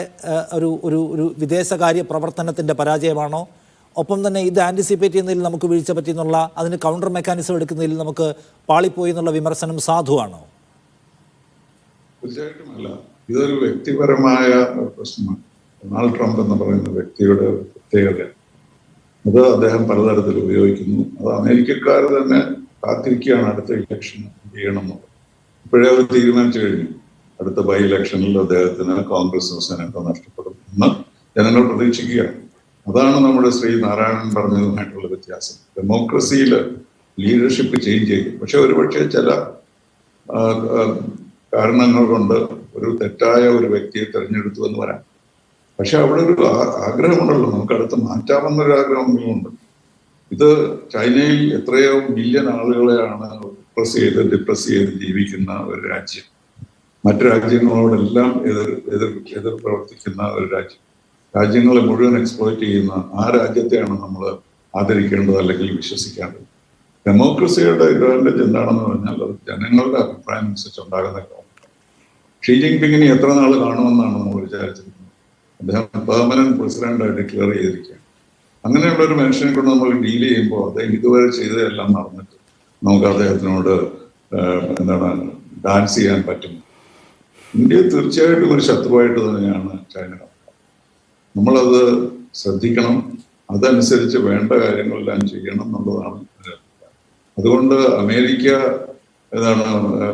ഒരു വിദേശകാര്യ പ്രവർത്തനത്തിൻ്റെ പരാജയമാണോ? ഒപ്പം തന്നെ ഇത് ആൻറ്റിസിപ്പേറ്റ് ചെയ്യുന്നതിൽ നമുക്ക് വീഴ്ച പറ്റിയെന്നുള്ള, അതിന് കൗണ്ടർ മെക്കാനിസം എടുക്കുന്നതിൽ നമുക്ക് പാളിപ്പോയി എന്നുള്ള വിമർശനം സാധുവാണോ? തീർച്ചയായിട്ടും അല്ല. ഇതൊരു വ്യക്തിപരമായ പ്രശ്നമാണ്. ഡൊണാൾഡ് ട്രംപ് എന്ന് പറയുന്ന വ്യക്തിയുടെ പ്രത്യേകത അത് അദ്ദേഹം പലതരത്തിൽ ഉപയോഗിക്കുന്നു. അത് അമേരിക്കക്കാർ തന്നെ കാത്തിരിക്കുകയാണ് അടുത്ത ഇലക്ഷൻ ചെയ്യണമെന്നുള്ളത്. ഇപ്പോഴേ അവർ തീരുമാനിച്ചു കഴിഞ്ഞു അടുത്ത ബൈ ഇലക്ഷനിൽ അദ്ദേഹത്തിന് കോൺഗ്രസ് സെനറ്റ് നഷ്ടപ്പെടും എന്ന് ജനങ്ങൾ പ്രതീക്ഷിക്കുകയാണ്. അതാണ് നമ്മുടെ ശ്രീ നാരായണൻ പറഞ്ഞതുമായിട്ടുള്ള വ്യത്യാസം. ഡെമോക്രസിയിൽ ലീഡർഷിപ്പ് ചേഞ്ച് ചെയ്യും, പക്ഷെ ഒരുപക്ഷെ ചില കാരണങ്ങൾ കൊണ്ട് ഒരു തെറ്റായ ഒരു വ്യക്തിയെ തിരഞ്ഞെടുത്തു എന്ന് വരാം. പക്ഷെ അവിടെ ഒരു ആഗ്രഹമുണ്ടല്ലോ, നമുക്ക് അടുത്ത് മാറ്റാമെന്നൊരു ആഗ്രഹമെങ്കിലും ഉണ്ട്. ഇത് ചൈനയിൽ എത്രയോ മില്യൺ ആളുകളെയാണ് ഡിപ്രസ് ചെയ്ത് ജീവിക്കുന്ന ഒരു രാജ്യം. മറ്റു രാജ്യങ്ങളോടെല്ലാം എതിർ പ്രവർത്തിക്കുന്ന ഒരു രാജ്യങ്ങളെ മുഴുവൻ എക്സ്പ്ലോയിറ്റ് ചെയ്യുന്ന ആ രാജ്യത്തെയാണ് നമ്മൾ ആദരിക്കേണ്ടത് അല്ലെങ്കിൽ വിശ്വസിക്കേണ്ടത്. ഡെമോക്രസിയുടെ അഡ്വാൻറ്റേജ് എന്താണെന്ന് പറഞ്ഞാൽ അത് ജനങ്ങളുടെ അഭിപ്രായം അനുസരിച്ച് ഉണ്ടാകുന്ന കാര്യമാണ്. ഷീ ജിൻപിങ്ങിനെ എത്ര നാൾ കാണുമെന്നാണ് നമ്മൾ വിചാരിച്ചിരിക്കുന്നത്. അദ്ദേഹം പെർമനന്റ് പ്രസിഡന്റായി ഡിക്ലെയർ ചെയ്തിരിക്കുകയാണ്. അങ്ങനെയുള്ള ഒരു മനുഷ്യനെ കൊണ്ട് നമ്മൾ ഡീൽ ചെയ്യുമ്പോൾ അദ്ദേഹം ഇതുവരെ ചെയ്തതെല്ലാം നടന്നിട്ട് നമുക്ക് അദ്ദേഹത്തിനോട് ഡാൻസ് ചെയ്യാൻ പറ്റും. ഇന്ത്യ തീർച്ചയായിട്ടും ഒരു ശത്രുവായിട്ട് തന്നെയാണ് ചൈന. നമ്മളത് ശ്രദ്ധിക്കണം, അതനുസരിച്ച് വേണ്ട കാര്യങ്ങളെല്ലാം ചെയ്യണം എന്നുള്ളതാണ്. അതുകൊണ്ട് അമേരിക്ക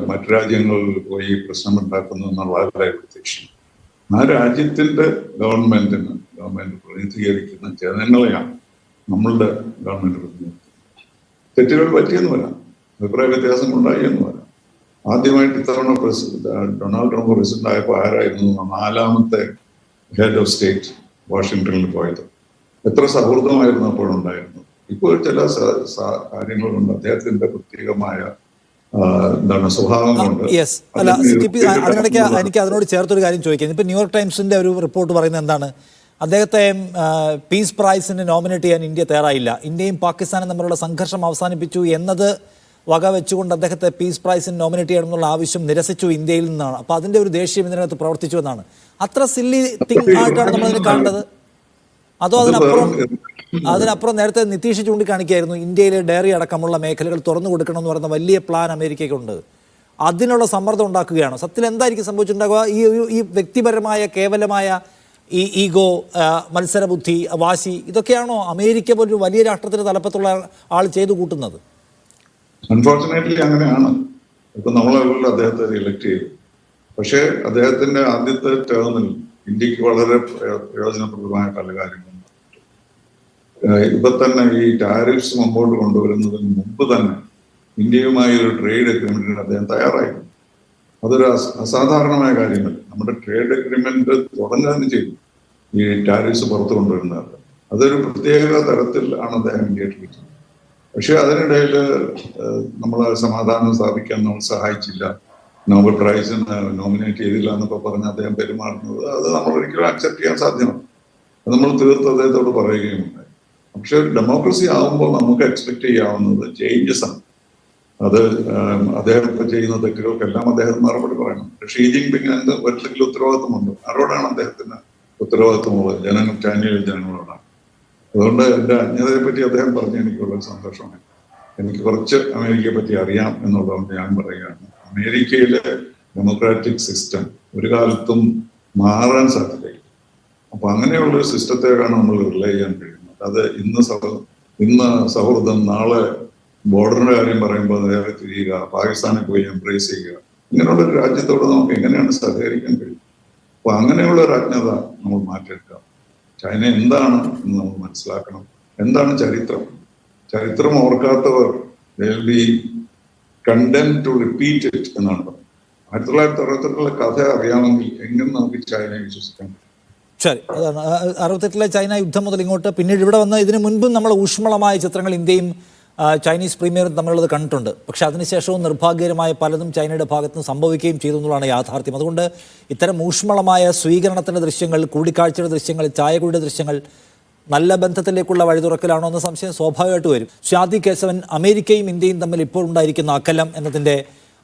മറ്റു രാജ്യങ്ങളിൽ പോയി പ്രശ്നമുണ്ടാക്കുന്നു എന്നുള്ളതല്ല പ്രത്യക്ഷം. ആ രാജ്യത്തിന്റെ ഗവൺമെന്റ് പ്രതിനിധീകരിക്കുന്ന ജനങ്ങളെയാണ് നമ്മളുടെ ഗവൺമെന്റ് പ്രതിനിധീകരിക്കുന്നത്. തെറ്റുകൾ പറ്റിയെന്ന് വരാം, അഭിപ്രായ വ്യത്യാസം ഉണ്ടായി എന്ന് വരാം. ആദ്യമായിട്ട് ഇത്തവണ ഡൊണാൾഡ് ട്രംപ് പ്രസിഡന്റ് ആയപ്പോൾ ആരായിരുന്നു 4ാമത്തെ ഹെഡ് ഓഫ് സ്റ്റേറ്റ് വാഷിംഗ്ടണിൽ പോയത്? എത്ര സൗഹൃദമായിരുന്നു അപ്പോഴുണ്ടായിരുന്നു. ഇപ്പോൾ ചില കാര്യങ്ങളുണ്ട്, അദ്ദേഹത്തിന്റെ പ്രത്യേകമായ സ്വഭാവം കൊണ്ട്. അല്ല അതിനിടയ്ക്ക് എനിക്ക് അതിനോട് ചേർത്തൊരു കാര്യം ചോദിക്കുന്നത്, ഇപ്പൊ ന്യൂയോർക്ക് ടൈംസിന്റെ ഒരു റിപ്പോർട്ട് പറയുന്നത് എന്താണ്? അദ്ദേഹത്തെ പീസ് പ്രൈസിന് നോമിനേറ്റ് ചെയ്യാൻ ഇന്ത്യ തയ്യാറായില്ല. ഇന്ത്യയും പാകിസ്ഥാനും തമ്മിലുള്ള സംഘർഷം അവസാനിപ്പിച്ചു എന്നത് വകവെച്ചുകൊണ്ട് അദ്ദേഹത്തെ പീസ് പ്രൈസിന് നോമിനേറ്റ് ചെയ്യണമെന്നുള്ള ആവശ്യം നിരസിച്ചു ഇന്ത്യയിൽ നിന്നാണ്. അപ്പൊ അതിന്റെ ഒരു ദേഷ്യം ഇതിനകത്ത് പ്രവർത്തിച്ചു എന്നാണ്. അത്ര സില്ലി തിങ് ആയിട്ടാണ് നമ്മളതിനെ കാണേണ്ടത്? അതോ അതിനപ്പുറം നേരത്തെ നിതീഷ് ചൂണ്ടിക്കാണിക്കുകയായിരുന്നു, ഇന്ത്യയിലെ ഡയറി അടക്കമുള്ള മേഖലകൾ തുറന്നു കൊടുക്കണം എന്ന് പറയുന്ന വലിയ പ്ലാൻ അമേരിക്കയ്ക്കുണ്ട്. അതിനുള്ള സമ്മർദ്ദം ഉണ്ടാക്കുകയാണ്. സത്യത്തിൽ എന്തായിരിക്കും സംഭവിച്ചിട്ടുണ്ടാകുക? ഈ വ്യക്തിപരമായ കേവലമായ ഈ ഈഗോ, മത്സരബുദ്ധി, വാശി, ഇതൊക്കെയാണോ അമേരിക്ക പോലൊരു വലിയ രാഷ്ട്രത്തിന്റെ തലപ്പത്തുള്ള ആൾ ചെയ്തു കൂട്ടുന്നത്? അൺഫോർച്ചുനേറ്റ്ലി അങ്ങനെയാണ്. ഇപ്പൊ നമ്മളെല്ലാം അദ്ദേഹത്തെ ഇലക്ട് ചെയ്തു. പക്ഷേ അദ്ദേഹത്തിന്റെ ആദ്യത്തെ ടേമിൽ ഇന്ത്യക്ക് വളരെ പ്രയോജനപ്രദമായ പല കാര്യങ്ങളും. ഇപ്പൊ തന്നെ ഈ ടാരിഫ്സ് മുമ്പോട്ട് കൊണ്ടുവരുന്നതിന് മുമ്പ് തന്നെ ഇന്ത്യയുമായി ഒരു ട്രേഡ് അഗ്രിമെന്റിന് അദ്ദേഹം തയ്യാറായിരുന്നു. അതൊരു അസാധാരണമായ കാര്യമല്ല. നമ്മുടെ ട്രേഡ് അഗ്രിമെന്റ് തുടങ്ങുകയെന്ന് ചെയ്തു ഈ ടാരിഫ്സ് പുറത്തു കൊണ്ടുവരുന്നത്. അതൊരു പ്രത്യേക തരത്തിൽ ആണ് അദ്ദേഹം ഇന്ത്യയെ ട്രീറ്റ് ചെയ്തത്. പക്ഷെ അതിനിടയിൽ നമ്മൾ സമാധാനം സ്ഥാപിക്കാൻ നമ്മൾ സഹായിച്ചില്ല, നോബൽ പ്രൈസിന് നോമിനേറ്റ് ചെയ്തില്ല എന്നൊക്കെ പറഞ്ഞ് അദ്ദേഹം പെരുമാറുന്നത് അത് നമ്മൾ ഒരിക്കലും അക്സെപ്റ്റ് ചെയ്യാൻ സാധ്യമല്ല. അത് നമ്മൾ തീർത്ത് അദ്ദേഹത്തോട് പറയുകയുമുണ്ടായി. പക്ഷെ ഡെമോക്രസി ആകുമ്പോൾ നമുക്ക് എക്സ്പെക്ട് ചെയ്യാവുന്നത് ചേഞ്ചസ് ആണ്. അത് അദ്ദേഹം ഇപ്പൊ ചെയ്യുന്ന തെറ്റുകൾക്കെല്ലാം അദ്ദേഹം മറുപടി പറയണം. ഷീ ജിൻപിങ് എന്തെങ്കിലും ഉത്തരവാദിത്വമുണ്ട്. ആരോടാണ് അദ്ദേഹത്തിന് ഉത്തരവാദിത്വമുള്ളത്? ചൈനയിലെ ജനങ്ങളോടാണ്. അതുകൊണ്ട് എൻ്റെ അജ്ഞതയെ പറ്റി അദ്ദേഹം പറഞ്ഞ് എനിക്ക് വളരെ സന്തോഷമായി. എനിക്ക് കുറച്ച് അമേരിക്കയെ പറ്റി അറിയാം എന്നുള്ളതുകൊണ്ട് ഞാൻ പറയുകയാണ്, അമേരിക്കയിലെ ഡെമോക്രാറ്റിക് സിസ്റ്റം ഒരു കാലത്തും മാറാൻ സാധ്യതയില്ല. അപ്പൊ അങ്ങനെയുള്ള ഒരു സിസ്റ്റത്തെയാണ് നമ്മൾ റിലേ ചെയ്യാൻ കഴിയുന്നത്. അത് ഇന്ന് സൗഹൃദം, നാളെ ബോർഡറിന്റെ കാര്യം പറയുമ്പോൾ നേരെ തിരിയുക, പാകിസ്ഥാനെ പോയി എംബ്രേസ് ചെയ്യുക, ഇങ്ങനെയുള്ള ഒരു രാജ്യത്തോട് നമുക്ക് എങ്ങനെയാണ് സഹകരിക്കാൻ കഴിയും? അപ്പൊ അങ്ങനെയുള്ള ഒരു അജ്ഞത നമ്മൾ മാറ്റിയെടുക്കാം. ചൈന എന്താണ് എന്ന് നമ്മൾ മനസ്സിലാക്കണം. എന്താണ് ചരിത്രം ഓർക്കാത്തവർ they'll be condemned to repeat it എന്നാണ് പറയുന്നത്. 1968 കഥ അറിയാമെങ്കിൽ എങ്ങനെ നമുക്ക് ചൈനയെ വിശ്വസിക്കാൻ? ശരി, അതാണ് 68 ചൈന യുദ്ധം മുതൽ ഇങ്ങോട്ട്. പിന്നീട് ഇവിടെ വന്ന് ഇതിനു മുൻപും നമ്മൾ ഊഷ്മളമായ ചിത്രങ്ങൾ ഇന്ത്യയും ചൈനീസ് പ്രീമിയറും തമ്മിലുള്ളത് കണ്ടിട്ടുണ്ട്. പക്ഷെ അതിനുശേഷവും നിർഭാഗ്യകരമായ പലതും ചൈനയുടെ ഭാഗത്ത് നിന്ന് സംഭവിക്കുകയും ചെയ്തു എന്നുള്ളതാണ് യാഥാർത്ഥ്യം. അതുകൊണ്ട് ഇത്തരം ഊഷ്മളമായ സ്വീകരണത്തിൻ്റെ ദൃശ്യങ്ങൾ, കൂടിക്കാഴ്ചയുടെ ദൃശ്യങ്ങൾ, ചായകളുടെ ദൃശ്യങ്ങൾ നല്ല ബന്ധത്തിലേക്കുള്ള വഴി തുറക്കലാണോ എന്ന സംശയം സ്വാഭാവികമായിട്ട് വരും. സ്വാതി കേശവൻ, അമേരിക്കയും ഇന്ത്യയും തമ്മിൽ ഇപ്പോൾ ഉണ്ടായിരിക്കുന്ന അകലം എന്നതിൻ്റെ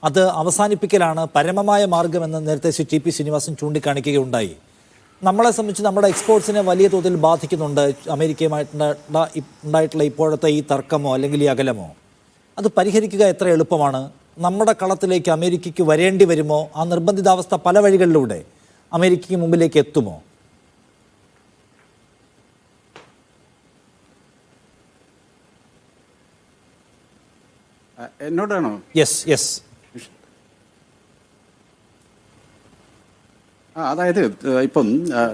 അത് അവസാനിപ്പിക്കലാണ് പരമമായ മാർഗമെന്ന് നേരത്തെ ശ്രീ ടി പി ശ്രീനിവാസൻ ചൂണ്ടിക്കാണിക്കുകയുണ്ടായി. നമ്മളെ സംബന്ധിച്ച് നമ്മുടെ എക്സ്പോർട്സിനെ വലിയ തോതിൽ ബാധിക്കുന്നുണ്ട് ഉണ്ടായിട്ടുള്ള ഇപ്പോഴത്തെ ഈ തർക്കമോ അല്ലെങ്കിൽ ഈ അകലമോ. അത് പരിഹരിക്കുക എത്ര എളുപ്പമാണ്? നമ്മുടെ കളത്തിലേക്ക് അമേരിക്കയ്ക്ക് വരേണ്ടി വരുമോ? ആ നിർബന്ധിതാവസ്ഥ പല വഴികളിലൂടെ അമേരിക്കയ്ക്ക് മുമ്പിലേക്ക് എത്തുമോ? എന്നോടാണോ? യെസ്. അതായത് ഇപ്പം